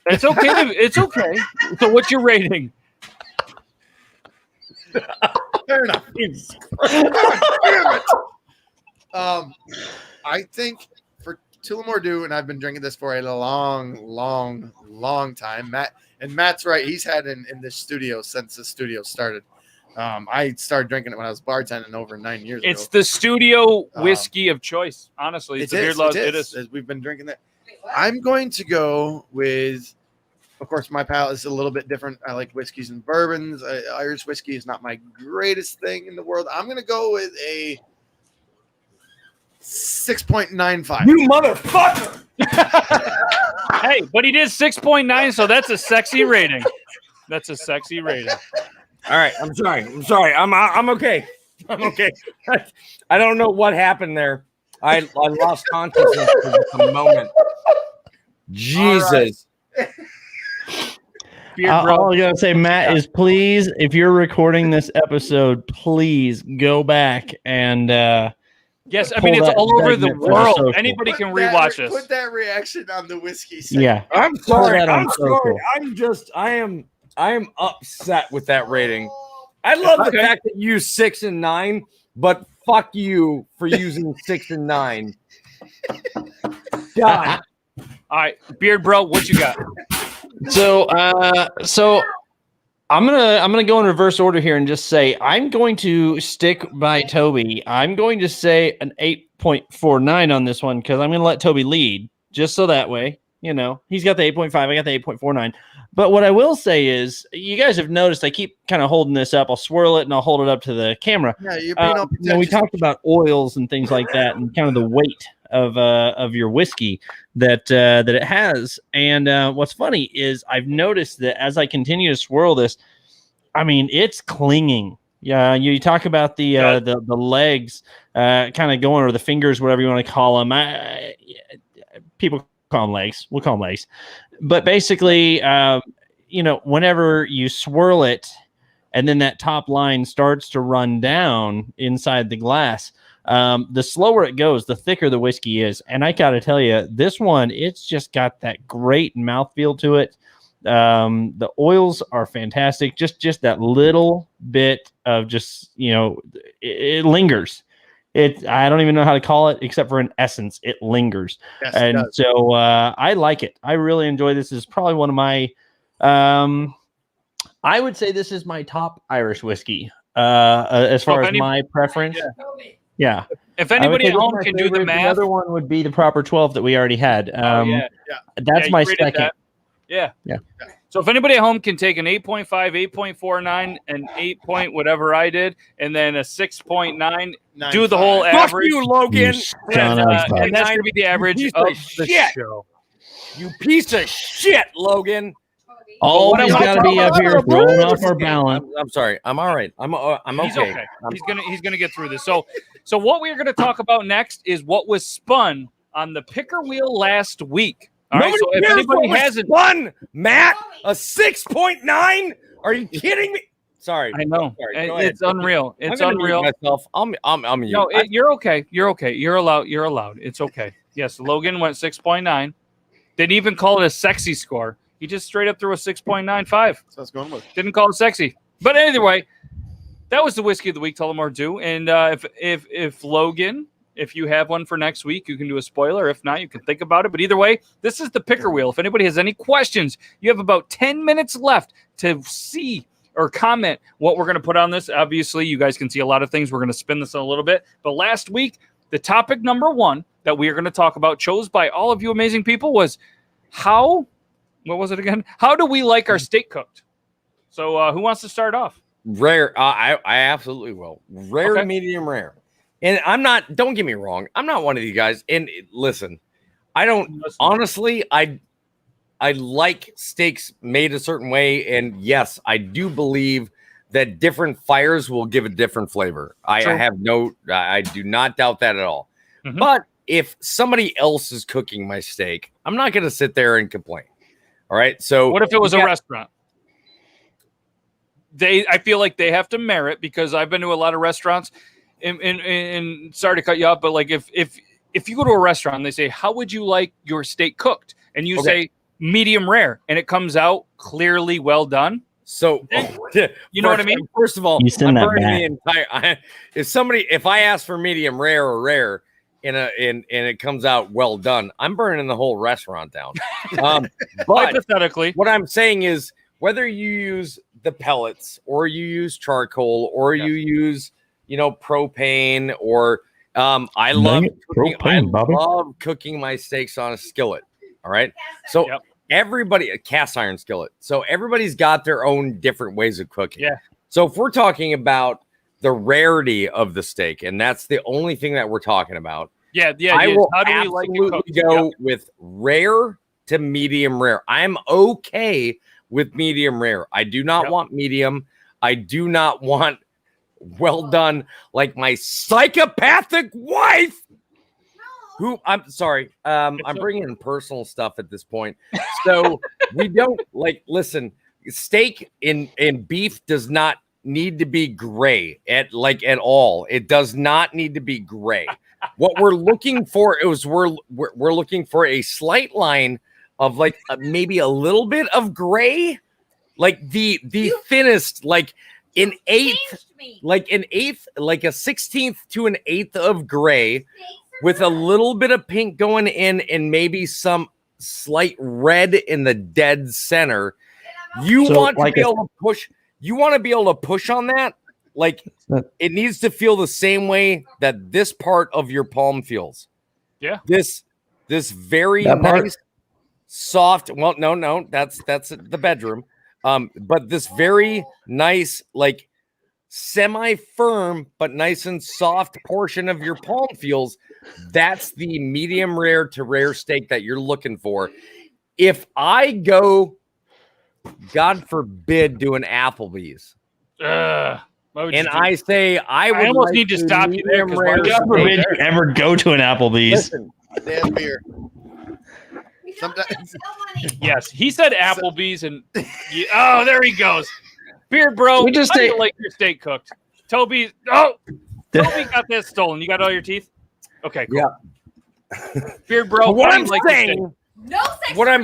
It's okay. It's okay. So what's your rating? Fair enough. I think for Tullamore Dew, and I've been drinking this for a long time. Matt's right. He's had in this studio since the studio started. I started drinking it when I was bartending over 9 years ago. It's the studio whiskey of choice. Honestly, it's Beardlaws. It is. We've been drinking that. I'm going to go with, of course, my palate is a little bit different. I like whiskeys and bourbons. Irish whiskey is not my greatest thing in the world. I'm going to go with a 6.95. You motherfucker! Hey, but he did 6.9, so that's a sexy rating. That's a sexy rating. All right, I'm sorry. I'm okay. I'm okay. I don't know what happened there. I lost consciousness for just a moment. Jesus. All I gotta say, Matt, is please, if you're recording this episode, please go back and yes, I mean it's all over the world. Anybody can rewatch this. Put that reaction on the whiskey segment. Yeah, I'm sorry. I am upset with that rating. I love the fact that you use 6 and 9, but fuck you for using 6 and 9. God. All right, Beard Bro, what you got? So I'm gonna go in reverse order here and just say I'm going to stick by Toby. I'm going to say an 8.49 on this one because I'm gonna let Toby lead, just so that way, you know, he's got the 8.5, I got the 8.49. But what I will say is, you guys have noticed I keep kind of holding this up. I'll swirl it and I'll hold it up to the camera. Yeah, you're being we talked about oils and things like that, and kind of the weight of your whiskey that it has. And what's funny is I've noticed that as I continue to swirl this, I mean, it's clinging. Yeah, you talk about the legs kind of going, or the fingers, whatever you want to call them. People call them legs. We'll call them legs. But basically, whenever you swirl it and then that top line starts to run down inside the glass, the slower it goes, the thicker the whiskey is. And I got to tell you, this one, it's just got that great mouthfeel to it. The oils are fantastic. Just that little bit of just, it lingers. I don't even know how to call it except for an essence. It lingers. Yes, and so I like it. I really enjoy this. This is probably one of my, I would say this is my top Irish whiskey as far as my preference. Yeah. If anybody at home can do the math. The other one would be the proper 12 that we already had. That's my second. That. Yeah. So if anybody at home can take an 8.5, 8.49, and 8 point whatever I did, and then a 6.9, do the whole average. Fuck you, Logan. And that's going to be the average of the show. You piece of shit, Logan. Always got to be up here throwing off our balance. I'm sorry. I'm all right. I'm okay. He's gonna get through this. So what we're gonna talk about next is what was spun on the picker wheel last week. All right, so if anybody hasn't won, Matt, a 6.9? Are you kidding me? Sorry, I know. It's unreal. It's unreal. Myself. I'm you. No, you're okay. You're okay. You're allowed. It's okay. Yes, Logan went 6.9. Didn't even call it a sexy score. He just straight up threw a 6.95. So that's going with. Didn't call it sexy. But anyway, that was the whiskey of the week, Tullamore Dew. And if Logan, if you have one for next week, you can do a spoiler. If not, you can think about it. But either way, this is the picker wheel. If anybody has any questions, you have about 10 minutes left to see or comment what we're going to put on this. Obviously, you guys can see a lot of things. We're going to spin this in a little bit. But last week, the topic number 1 that we are going to talk about, chose by all of you amazing people, was what was it again? How do we like our steak cooked? So who wants to start off? Rare. I absolutely will. Rare to medium rare. And don't get me wrong, I'm not one of you guys. And listen, honestly, I like steaks made a certain way. And yes, I do believe that different fires will give a different flavor. I do not doubt that at all. Mm-hmm. But if somebody else is cooking my steak, I'm not going to sit there and complain. All right. So what if it was a restaurant? I feel like they have to merit, because I've been to a lot of restaurants and sorry to cut you off, but like if you go to a restaurant and they say, how would you like your steak cooked? And you say medium rare, and it comes out clearly well done. So you know what I mean? First of all, I'm burning the entire, if I ask for medium rare or rare and it comes out well done, I'm burning the whole restaurant down. But hypothetically, what I'm saying is, whether you use the pellets or you use charcoal or you use, propane, or I love cooking my steaks on a skillet. All right. So everybody, a cast iron skillet. So everybody's got their own different ways of cooking. Yeah. So if we're talking about the rarity of the steak, and that's the only thing that we're talking about. Yeah. I will How do we like it cooked? go with rare to medium rare. I'm okay with medium rare. I do not want medium. I do not want well done, like my psychopathic wife. Who I'm sorry. I'm bringing in personal stuff at this point. So we don't listen, steak in beef does not need to be gray at all. It does not need to be gray. What we're looking for is we're looking for a slight line of maybe a little bit of gray, like the thinnest, like a 16th to an 1/8 of gray, with a little bit of pink going in and maybe some slight red in the dead center. You want to be able to push on that. Like it needs to feel the same way that this part of your palm feels. Yeah. This very nice, soft. Well, no, that's the bedroom. But this very nice, semi-firm but nice and soft portion of your palm feels. That's the medium rare to rare steak that you're looking for. If I go, God forbid, do an Applebee's, and I say I almost need to stop you there. God forbid you ever go to an Applebee's. Listen, they have beer. Sometimes. Yes, he said Applebee's, and there he goes. Beard bro, how do you like your steak cooked? Toby got that stolen. You got all your teeth? Okay, cool. Yeah. Beard bro, what I'm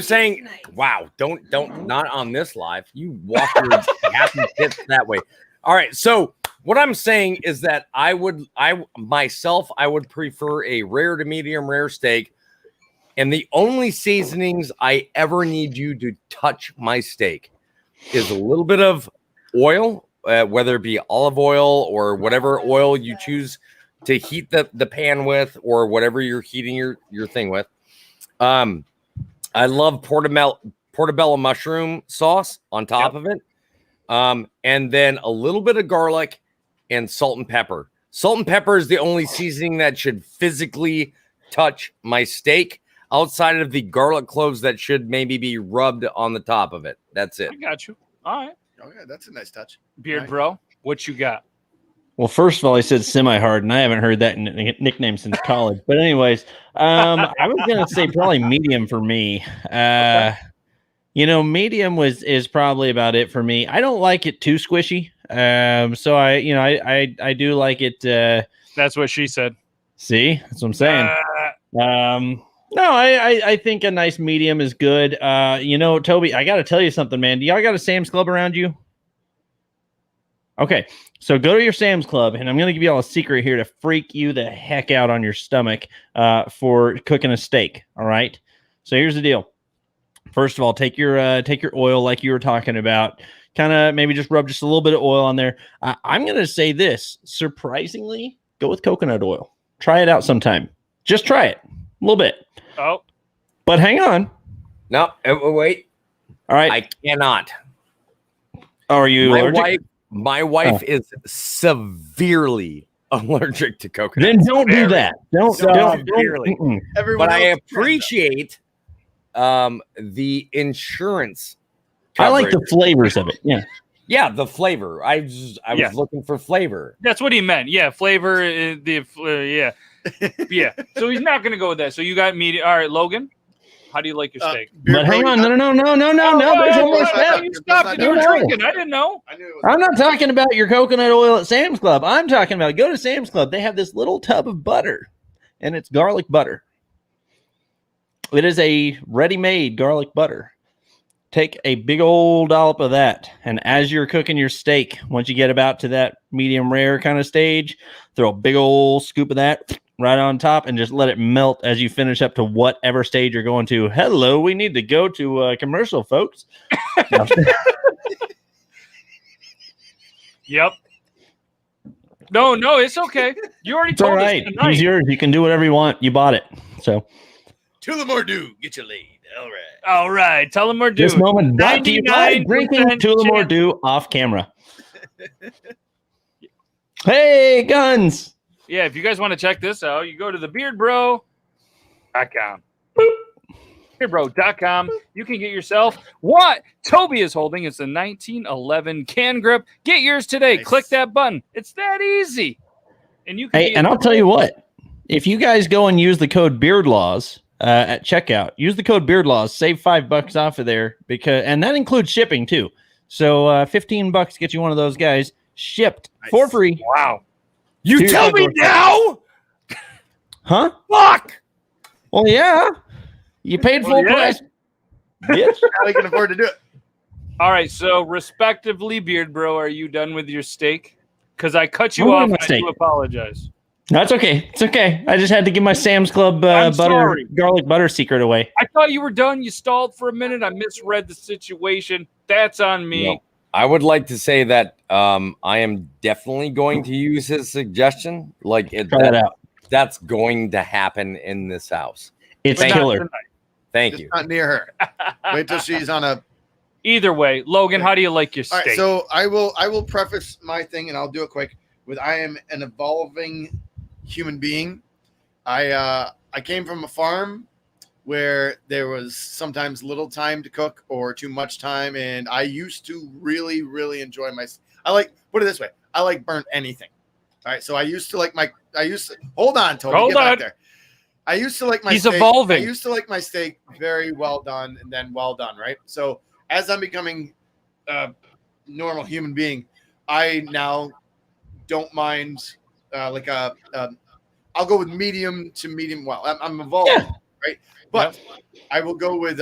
saying, wow, don't not on this live. You walk your happy tits that way. All right, so what I'm saying is that I would prefer a rare to medium rare steak. And the only seasonings I ever need you to touch my steak is a little bit of oil, whether it be olive oil or whatever oil you choose to heat the pan with, or whatever you're heating your thing with. I love portobello mushroom sauce on top of it. And then a little bit of garlic and salt and pepper. Salt and pepper is the only seasoning that should physically touch my steak, outside of the garlic cloves that should maybe be rubbed on the top of it. That's it. I got you. All right. Okay, that's a nice touch. Beard bro, what you got? Well, first of all, he said semi-hard, and I haven't heard that nickname since college. But anyways, I was going to say probably medium for me. Medium is probably about it for me. I don't like it too squishy. So I do like it. That's what she said. See, that's what I'm saying. No, I think a nice medium is good. Toby, I got to tell you something, man. Do y'all got a Sam's Club around you? Okay, so go to your Sam's Club, and I'm going to give y'all a secret here to freak you the heck out on your stomach for cooking a steak. All right. So here's the deal. First of all, take your oil like you were talking about. kind of maybe just rub just a little bit of oil on there. I'm going to say this, surprisingly, go with coconut oil. Try it out sometime. Just try it a little bit. Oh, but hang on. No, wait. All right. I cannot. Are you allergic? My wife is severely allergic to coconut. Then don't do that. Don't. Severely. Everyone But I else can, appreciate the insurance. I like the coverage. flavors of it. Yeah. Yeah, the flavor. I was looking for flavor. that's what he meant. Yeah, flavor. Yeah. So he's not going to go with that. So you got meat. All right, Logan. How do you like your steak? But hang on. No. There's only step. You stopped and you were drinking. I didn't know. I knew it was I'm not talking about your coconut oil at Sam's Club. I'm talking about go to Sam's Club. They have this little tub of butter, and it's garlic butter. It is a ready-made garlic butter. Take a big old dollop of that, and as you're cooking your steak, once you get about to that medium rare kind of stage, throw a big old scoop of that right on top and just let it melt as you finish up to whatever stage you're going to. Hello, we need to go to commercial, folks. Yep. No, it's okay. You already It's all told us right. tonight. He's yours. You can do whatever you want. You bought it. So Tullamore Dew, get your lead. All right. All right. Tell him we're due. this moment brought to you by 99% drinking Tullamore chance. Dew off camera. Hey, guns. Yeah, if you guys want to check this out, you go to thebeardbro.com. Beardbro.com. You can get yourself what Toby is holding. It's a 1911 can grip. Get yours today. Nice. Click that button. It's that easy. And you can Hey, and I'll tell you what. If you guys go and use the code Beardlaws at checkout, use the code Beardlaws, save $5 off of there and that includes shipping too. So $15 get you one of those guys shipped for free. Wow. You Dude, tell me now? Huh? Fuck! Well, yeah. You paid full yeah. price. Bitch. Now we can afford to do it. All right, so respectively, Beard Bro, are you done with your steak? Because I cut you I'm off doing my and I steak. do apologize. No, it's okay. It's okay. I just had to give my Sam's Club I'm garlic sorry. butter secret away. I thought you were done. You stalled for a minute. I misread the situation. That's on me. No. I would like to say that I am definitely going to use his suggestion. Like Try that out. That's going to happen in this house. It's But not killer. tonight. Thank Just you. not near her. Wait till she's on a. Either way, Logan, how do you like your All steak? right, so I will preface my thing, and I'll do it quick. With I am an evolving human being. I came from a farm where there was sometimes little time to cook or too much time, and I used to really, really enjoy my. Put it this way, I like burnt anything. All right, so I used to hold on, Toby, Hold get back on. there. I used to like my He's steak. evolving. I used to like my steak very well done and then well done, right? So as I'm becoming a normal human being, I now don't mind I'll go with medium to medium well. I'm evolving, right? But I will go with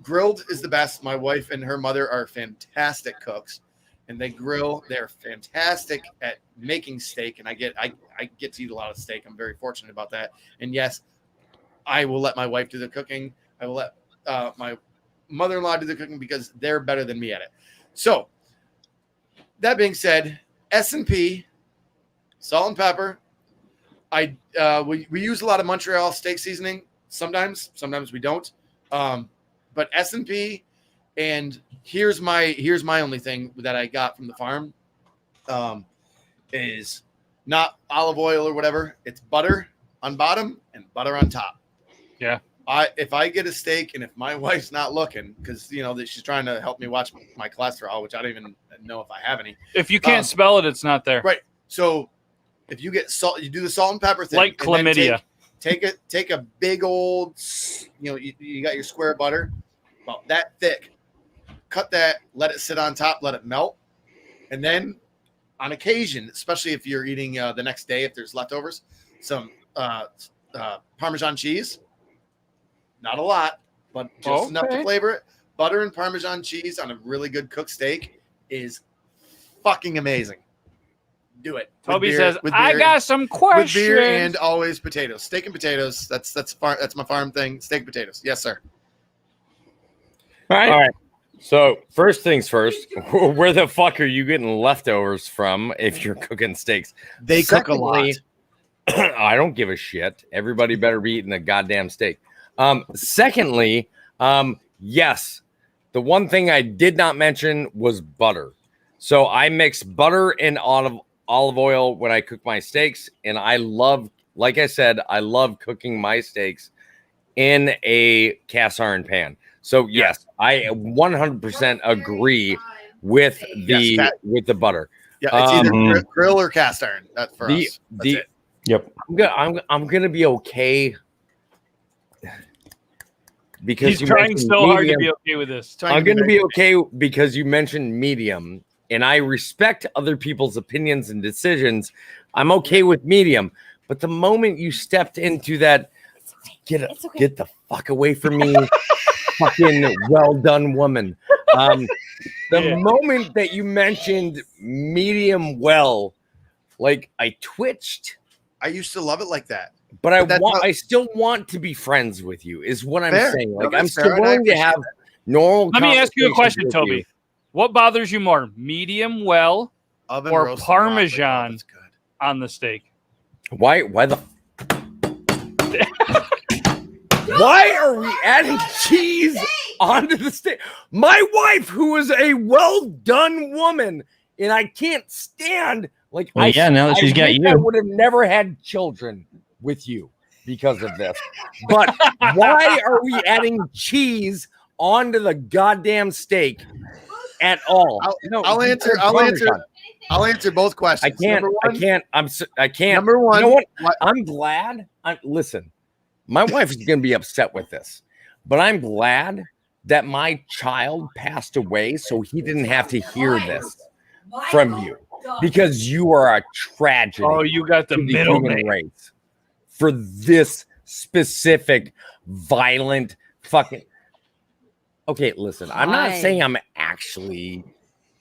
grilled is the best. My wife and her mother are fantastic cooks, and they grill. They're fantastic at making steak, and I get to eat a lot of steak. I'm very fortunate about that. And yes, I will let my wife do the cooking. I will let my mother-in-law do the cooking because they're better than me at it. So that being said, S&P, salt and pepper. We use a lot of Montreal steak seasoning. Sometimes we don't. But S&P, and here's my only thing that I got from the farm, is not olive oil or whatever. It's butter on bottom and butter on top. Yeah. If I get a steak and if my wife's not looking, because that she's trying to help me watch my cholesterol, which I don't even know if I have any. If you can't spell it, it's not there. Right. So if you get salt, you do the salt and pepper thing. Like and then chlamydia. Take a big old, you got your square butter, about that thick. Cut that, let it sit on top, let it melt. And then on occasion, especially if you're eating the next day, if there's leftovers, some Parmesan cheese. Not a lot, but just enough to flavor it. Butter and Parmesan cheese on a really good cooked steak is fucking amazing. Do it. Toby says, I got some questions. With beer and always potatoes. Steak and potatoes. That's my farm thing. Steak and potatoes. Yes, sir. All right. So first things first, where the fuck are you getting leftovers from if you're cooking steaks? They cook a lot. I don't give a shit. Everybody better be eating a goddamn steak. Secondly, yes, the one thing I did not mention was butter. So I mix butter and olive oil when I cook my steaks, and I love, like I said, I love cooking my steaks in a cast iron pan. So yes, I 100% agree with the butter. Yeah, it's either grill or cast iron. That's for us. That's it. Yep. I'm gonna be okay because he's trying so hard to be okay with this. I'm gonna be okay because you mentioned medium, and I respect other people's opinions and decisions. I'm okay with medium, but the moment you stepped into that, get the fuck away from me. Fucking well done, woman. The moment that you mentioned medium well, like I twitched. I used to love it like that, but I still want to be friends with you. Is what I'm saying. Like I'm still fair, willing to have normal. Let me ask you a question, Toby. What bothers you more, medium well or Parmesan on the steak? Why the? Why are we adding cheese onto the steak? My wife, who is a well-done woman, and I can't stand now that she's got you, I would have never had children with you because of this. But why are we adding cheese onto the goddamn steak at all? I'll answer both questions. I can't. Number one, you know what? I'm glad. Listen. My wife is going to be upset with this, but I'm glad that my child passed away so he didn't have to hear this from you, because you are a tragedy. Oh, you got the middle race for this specific violent fucking. Okay, listen, I'm not saying I'm actually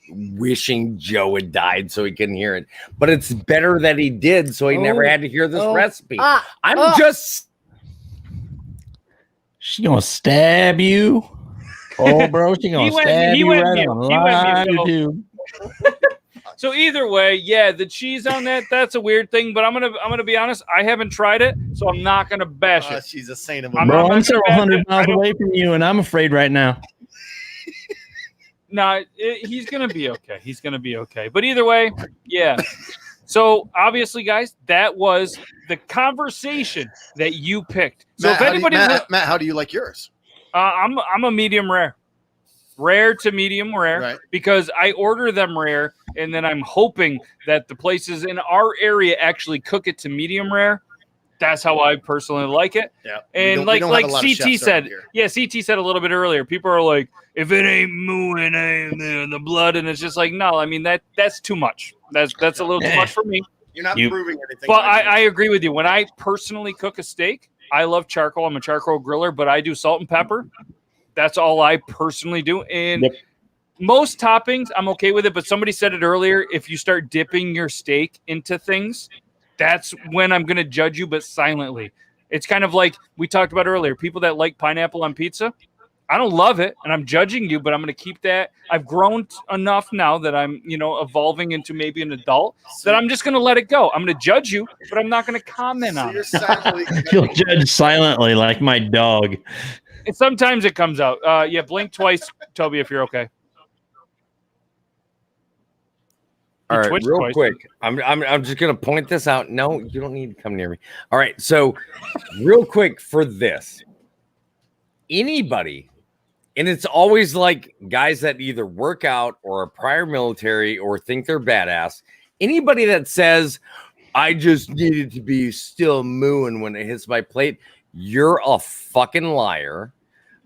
wishing Joe had died so he couldn't hear it, but it's better that he did so he never had to hear this recipe. I'm just. She's gonna stab you. Oh, bro, she's gonna stab you right on YouTube. So either way, yeah, the cheese on that's a weird thing, but I'm gonna be honest, I haven't tried it, so I'm not gonna bash it. She's a saint of bro, I'm several hundred miles away from you, and I'm afraid right now. No, he's gonna be okay. He's gonna be okay. But either way, yeah. So obviously, guys, that was the conversation that you picked. So Matt, if anybody, Matt, how do you like yours? I'm a medium rare to medium rare, because I order them rare, and then I'm hoping that the places in our area actually cook it to medium rare. That's how I personally like it. Yeah. And like CT said, CT said a little bit earlier, people are like, if it ain't mooing, ain't in the blood, and it's just like, no, I mean that's too much. That's a little too much for me. You're not proving anything. But I agree with you. When I personally cook a steak, I love charcoal. I'm a charcoal griller, but I do salt and pepper. That's all I personally do. And most toppings, I'm okay with it. But somebody said it earlier, if you start dipping your steak into things, that's when I'm going to judge you, but silently. It's kind of like we talked about earlier, people that like pineapple on pizza. I don't love it, and I'm judging you, but I'm going to keep that. I've grown enough now that I'm, evolving into maybe an adult, that I'm just going to let it go. I'm going to judge you, but I'm not going to comment on it. You'll judge silently like my dog. And sometimes it comes out. Blink twice, Toby, if you're okay. All right, real quick. I'm just gonna point this out. No, you don't need to come near me. All right, so real quick for this. Anybody, and it's always like guys that either work out or are prior military or think they're badass. Anybody that says, I just needed to be still mooing when it hits my plate, you're a fucking liar.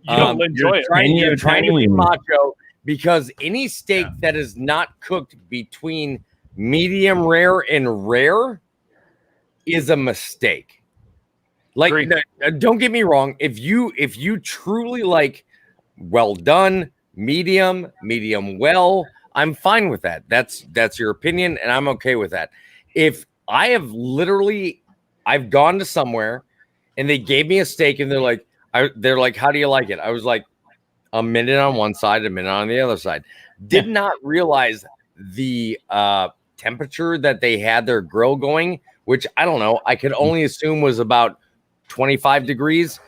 You don't enjoy it. You're trying to be macho. Because any steak that is not cooked between medium rare and rare is a mistake. Like, don't get me wrong. If you truly like well done, medium well, I'm fine with that. That's your opinion, and I'm okay with that. If I have I've gone to somewhere and they gave me a steak and they're like, how do you like it? I was like, a minute on one side, a minute on the other side. Did not realize the temperature that they had their grill going, which I don't know. I could only assume was about 25 degrees.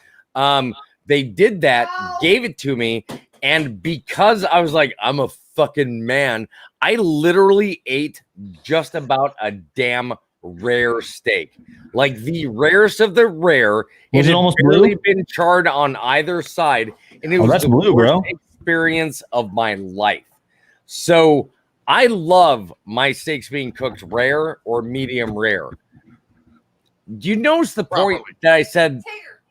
They did that, gave it to me. And because I was like, I'm a fucking man, I literally ate just about a damn rare steak, like the rarest of the rare. Was it almost barely blue? been charred on either side, and it was that's the blue, worst bro. experience of my life. So I love my steaks being cooked rare or medium rare. Do you notice the point that I said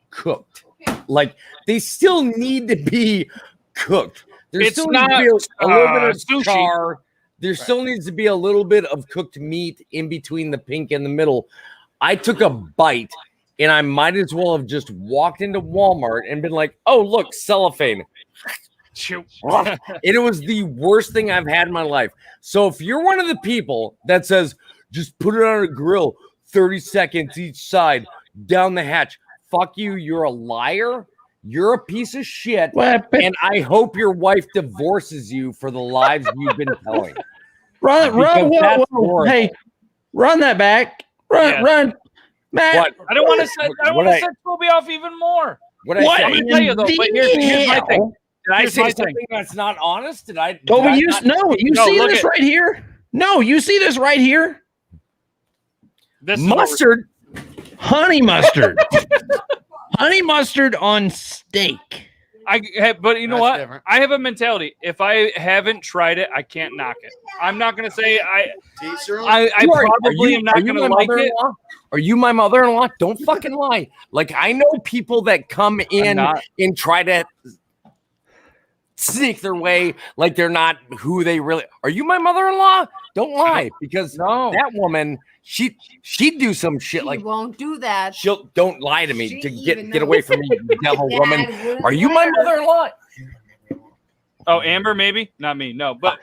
cooked? Like they still need to be cooked. There It's still not, needs to be a little bit of sushi. char. There still needs to be a little bit of cooked meat in between the pink and the middle. I took a bite and I might as well have just walked into Walmart and been like, oh, look, cellophane. Shoot. And it was the worst thing I've had in my life. So if you're one of the people that says, just put it on a grill, 30 seconds each side, down the hatch, fuck you, you're a liar. You're a piece of shit, and I hope your wife divorces you for the lies you've been telling. Run, Horrible. hey, run that back. Run. Matt. What? I don't want to set Toby off even more. What? I'm going to tell you, though, but here's my thing. Did I Here's say my something thing. that's not honest? Did I? Toby, you No, see look this at- right here? No, you see this right here? This is what Mustard? Honey mustard. Honey mustard on steak. But you know That's what? different. I have a mentality. If I haven't tried it, I can't knock it. I'm not going to say I probably am not going to like it. Are you my mother-in-law? Don't fucking lie. Like I know people that come in and try to sneak their way like they're not who they really are. You my mother-in-law? Don't lie, because that woman, she'd do some shit She like won't do that. she'll don't lie to me She to even get away from me, you devil Dad woman. wouldn't Are you my let her. mother-in-law? Oh, Amber, maybe? Not me. No. But,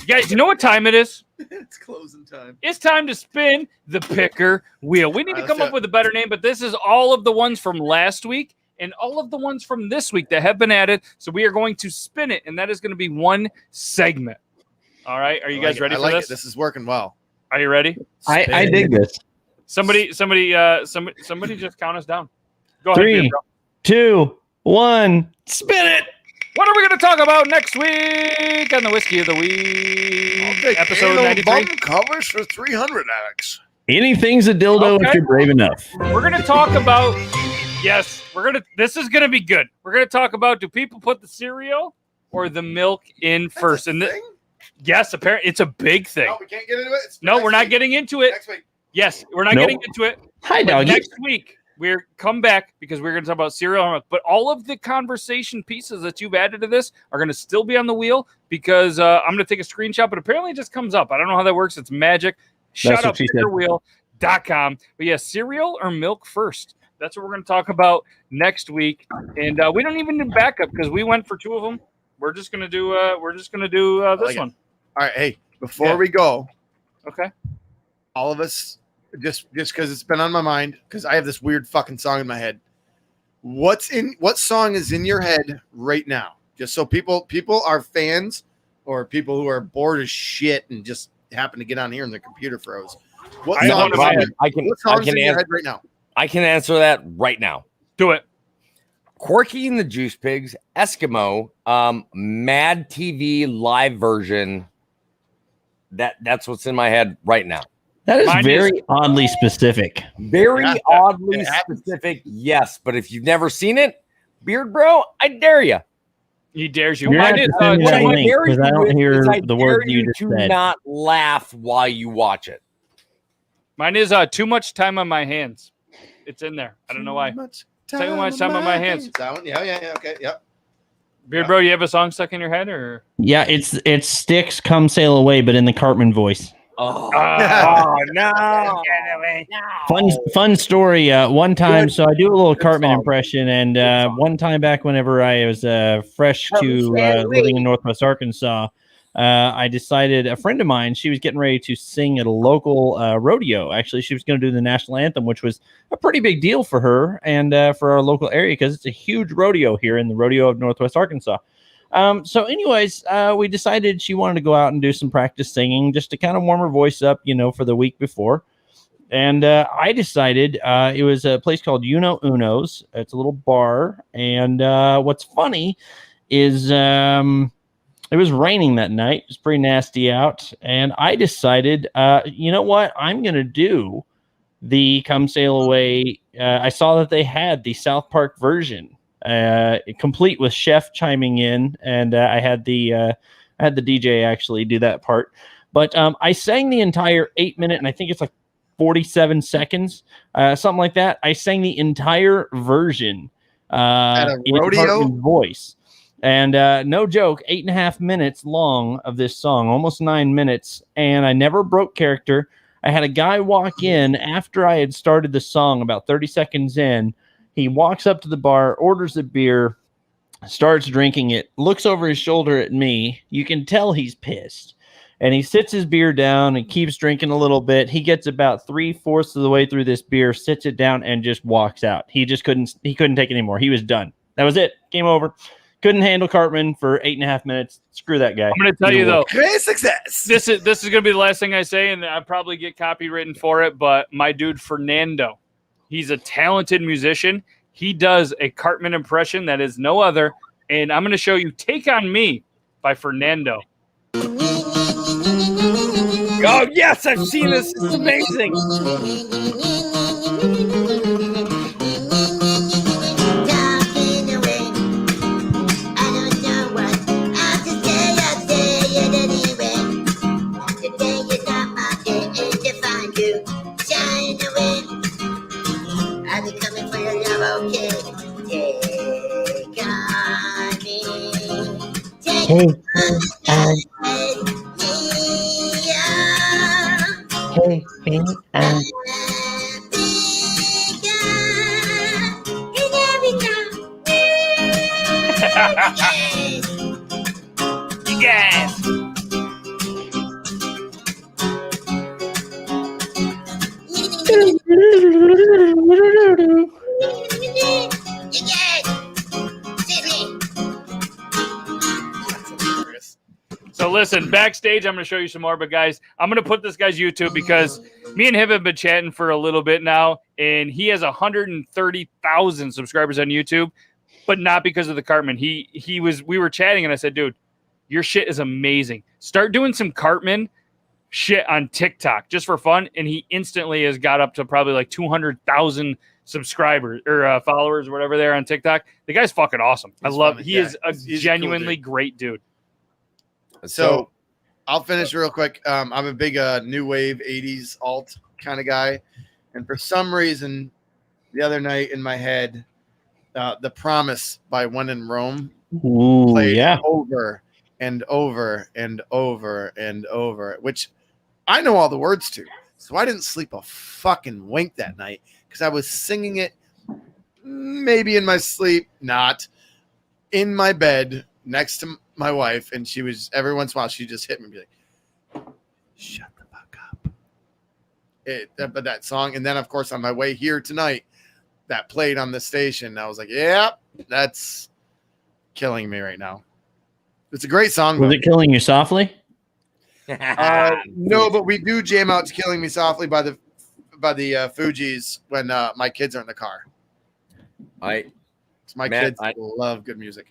guys, you know what time it is? It's closing time. It's time to spin the picker wheel. We need to come up with a better name, but this is all of the ones from last week and all of the ones from this week that have been added. So we are going to spin it, and that is going to be one segment. All right. Are you guys ready for this? This is working well. Are you ready? I dig this. Somebody just count us down. Go ahead. 3, Bro. 2, 1, spin it. What are we going to talk about next week on the Whiskey of the Week? Episode 93. Bum covers for 300, Alex. Anything's a dildo if you're brave enough. We're going to talk about, this is going to be good. We're going to talk about, do people put the cereal or the milk in first? And yes, apparently it's a big thing. No, we can't get into it. No, we're not getting into it. Next week. Yes, we're not getting into it. Hi, But doggy. next week, we're come back because we're going to talk about cereal and milk. But all of the conversation pieces that you've added to this are going to still be on the wheel because I'm going to take a screenshot, but apparently it just comes up. I don't know how that works. It's magic. That's what she said. Shutupwheel.com. But yeah, cereal or milk first. That's what we're going to talk about next week. And we don't even do backup because we went for 2 of them. We're just going to do this one. All right. Hey, before we go, Okay. all of us, just because it's been on my mind, because I have this weird fucking song in my head. What song is in your head right now? Just so people are fans or people who are bored as shit and just happen to get on here and their computer froze. What I song know is in mine. what song's in your head right now? I can answer that right now. Do it. Corky and the Juice Pigs, Eskimo, Mad TV live version. That's what's in my head right now. That is Mine very oddly specific. Very Yeah, oddly it happens. specific, yes. But if you've never seen it, Beard Bro, I dare you. He dares you. You're Mine gonna is, have to send me What that I link, dare 'cause you I don't with hear is I the dare word you just to said. not laugh while you watch it. Mine is too much time on my hands. It's in there. I don't know why. Too much time on my hands. That one? Yeah. Okay. Yep. Beard Bro, you have a song stuck in your head or? Yeah, it's Sticks Come Sail Away, but in the Cartman voice. Oh, no. Fun story. One time, Good- so I do a little Cartman song. impression, and Good song. one time back, whenever I was fresh to living in Northwest Arkansas, I decided a friend of mine, she was getting ready to sing at a local rodeo. Actually, she was going to do the national anthem, which was a pretty big deal for her and for our local area because it's a huge rodeo here in the rodeo of Northwest Arkansas. So anyways, we decided she wanted to go out and do some practice singing just to kind of warm her voice up, for the week before. And I decided it was a place called Uno Uno's. It's a little bar. And what's funny is it was raining that night. It was pretty nasty out. And I decided, you know what? I'm going to do the Come Sail Away. I saw that they had the South Park version. Complete with Chef chiming in, and I had the DJ actually do that part. But I sang the entire 8 minute, and I think it's like 47 seconds, something like that. I sang the entire version At a in rodeo? Hartman's voice, and no joke, 8.5 minutes long of this song, almost 9 minutes, and I never broke character. I had a guy walk in after I had started the song, about 30 seconds in. He walks up to the bar, orders a beer, starts drinking it, looks over his shoulder at me. You can tell he's pissed. And he sits his beer down and keeps drinking a little bit. He gets about 3/4 of the way through this beer, sits it down, and just walks out. He couldn't take it anymore. He was done. That was it. Game over. Couldn't handle Cartman for 8.5 minutes. Screw that guy. I'm going to tell you, though, Great success. this is going to be the last thing I say, and I probably get copywritten for it, but my dude Fernando, he's a talented musician. He does a Cartman impression that is no other, and I'm going to show you Take On Me by Fernando. Oh, yes, I've seen this. It's amazing. Yes. So listen, backstage, I'm going to show you some more, but guys, I'm going to put this guy's YouTube because me and him have been chatting for a little bit now, and he has 130,000 subscribers on YouTube, but not because of the Cartman. We were chatting, and I said, dude, your shit is amazing. Start doing some Cartman shit on TikTok just for fun, and he instantly has got up to probably like 200,000 subscribers or followers or whatever they're on TikTok. The guy's fucking awesome. He is a genuinely great dude. So I'll finish real quick. I'm a big new wave 80s alt kind of guy. And for some reason, the other night in my head, The Promise by When in Rome played over and over and over and over, which I know all the words to. So I didn't sleep a fucking wink that night because I was singing it maybe in my sleep, not in my bed next to my wife, and she was every once in a while she just hit me and be like, shut the fuck up. But that song, and then of course on my way here tonight, that played on the station. I was like, yeah, that's killing me right now. It's a great song. Was it killing you softly? No, but we do jam out to Killing Me Softly by the Fugees when my kids are in the car. My kids love good music.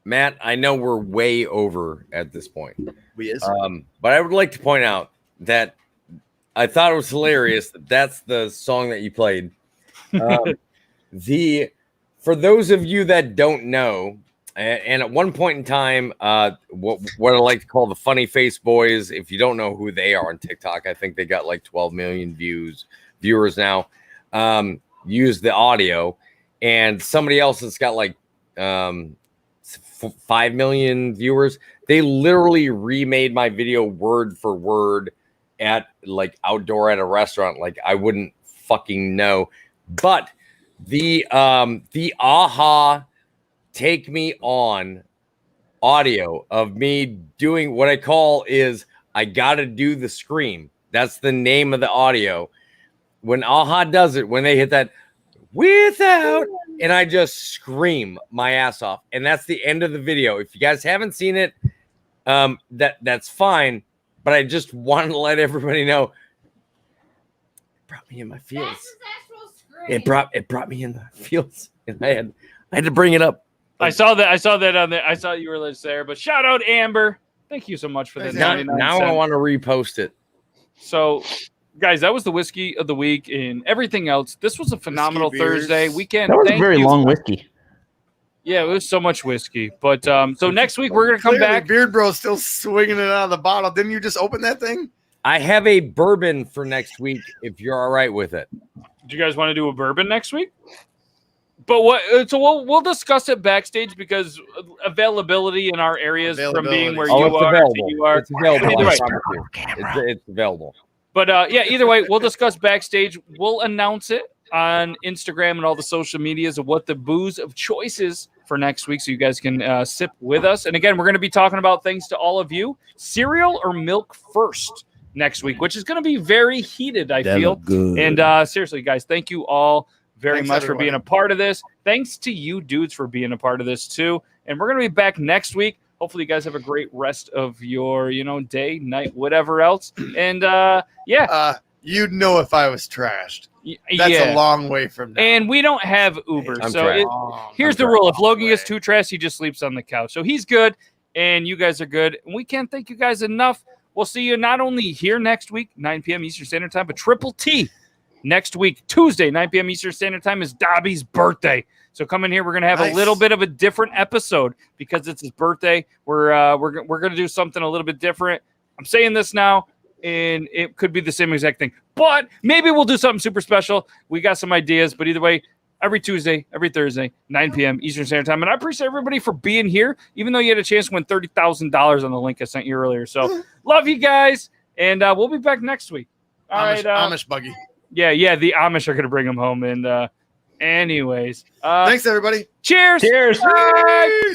Matt, I know we're way over at this point. We is. But I would like to point out that I thought it was hilarious that that's the song that you played. For those of you that don't know, and at one point in time, what I like to call the Funny Face Boys, if you don't know who they are on TikTok, I think they got like 12 million viewers now, use the audio, and somebody else that's got like 5 million viewers. They literally remade my video word for word at like outdoor at a restaurant. Like I wouldn't fucking know. But the aha Take Me On audio of me doing what I call is I gotta do the scream. That's the name of the audio. When Aha does it, when they hit that without, and I just scream my ass off, and that's the end of the video. If you guys haven't seen it, that's fine. But I just wanted to let everybody know it brought me in my feels. It brought me in the feels, and I had to bring it up. I saw that on there. I saw you were there. But shout out Amber. Thank you so much for that. Now I want to repost it. So, guys, that was the whiskey of the week and everything else. This was a phenomenal Thursday weekend. That was a very long whiskey. Yeah, it was so much whiskey. But so next week we're gonna come back. Beard Bro's still swinging it out of the bottle. Didn't you just open that thing? I have a bourbon for next week. If you're all right with it, do you guys want to do a bourbon next week? But what? So we'll discuss it backstage because availability in our areas from being where you are to you are. It's available. Either way. It's available. But yeah, either way, we'll discuss backstage. We'll announce it on Instagram and all the social medias of what the booze of choice is for next week, so you guys can sip with us. And again, we're going to be talking about things to all of you: cereal or milk first next week, which is going to be very heated, I feel. Good. And seriously, guys, thank you all very much for being a part of this. Thanks to you dudes for being a part of this too. And we're going to be back next week. Hopefully you guys have a great rest of your, day, night, whatever else. And you'd know if I was trashed. That's a long way from now. And we don't have Uber. Here's the rule. If Logan gets too trashed, he just sleeps on the couch. So he's good and you guys are good. And we can't thank you guys enough. We'll see you not only here next week, 9 p.m. Eastern Standard Time, but Triple T. Next week, Tuesday, 9 p.m. Eastern Standard Time, is Dobby's birthday. So come in here. We're going to have a little bit of a different episode because it's his birthday. We're going to do something a little bit different. I'm saying this now, and it could be the same exact thing. But maybe we'll do something super special. We got some ideas. But either way, every Tuesday, every Thursday, 9 p.m. Eastern Standard Time. And I appreciate everybody for being here, even though you had a chance to win $30,000 on the link I sent you earlier. So love you guys, and we'll be back next week. All right, Amish buggy. Yeah, the Amish are going to bring them home. And anyways. Thanks, everybody. Cheers. Cheers. Bye.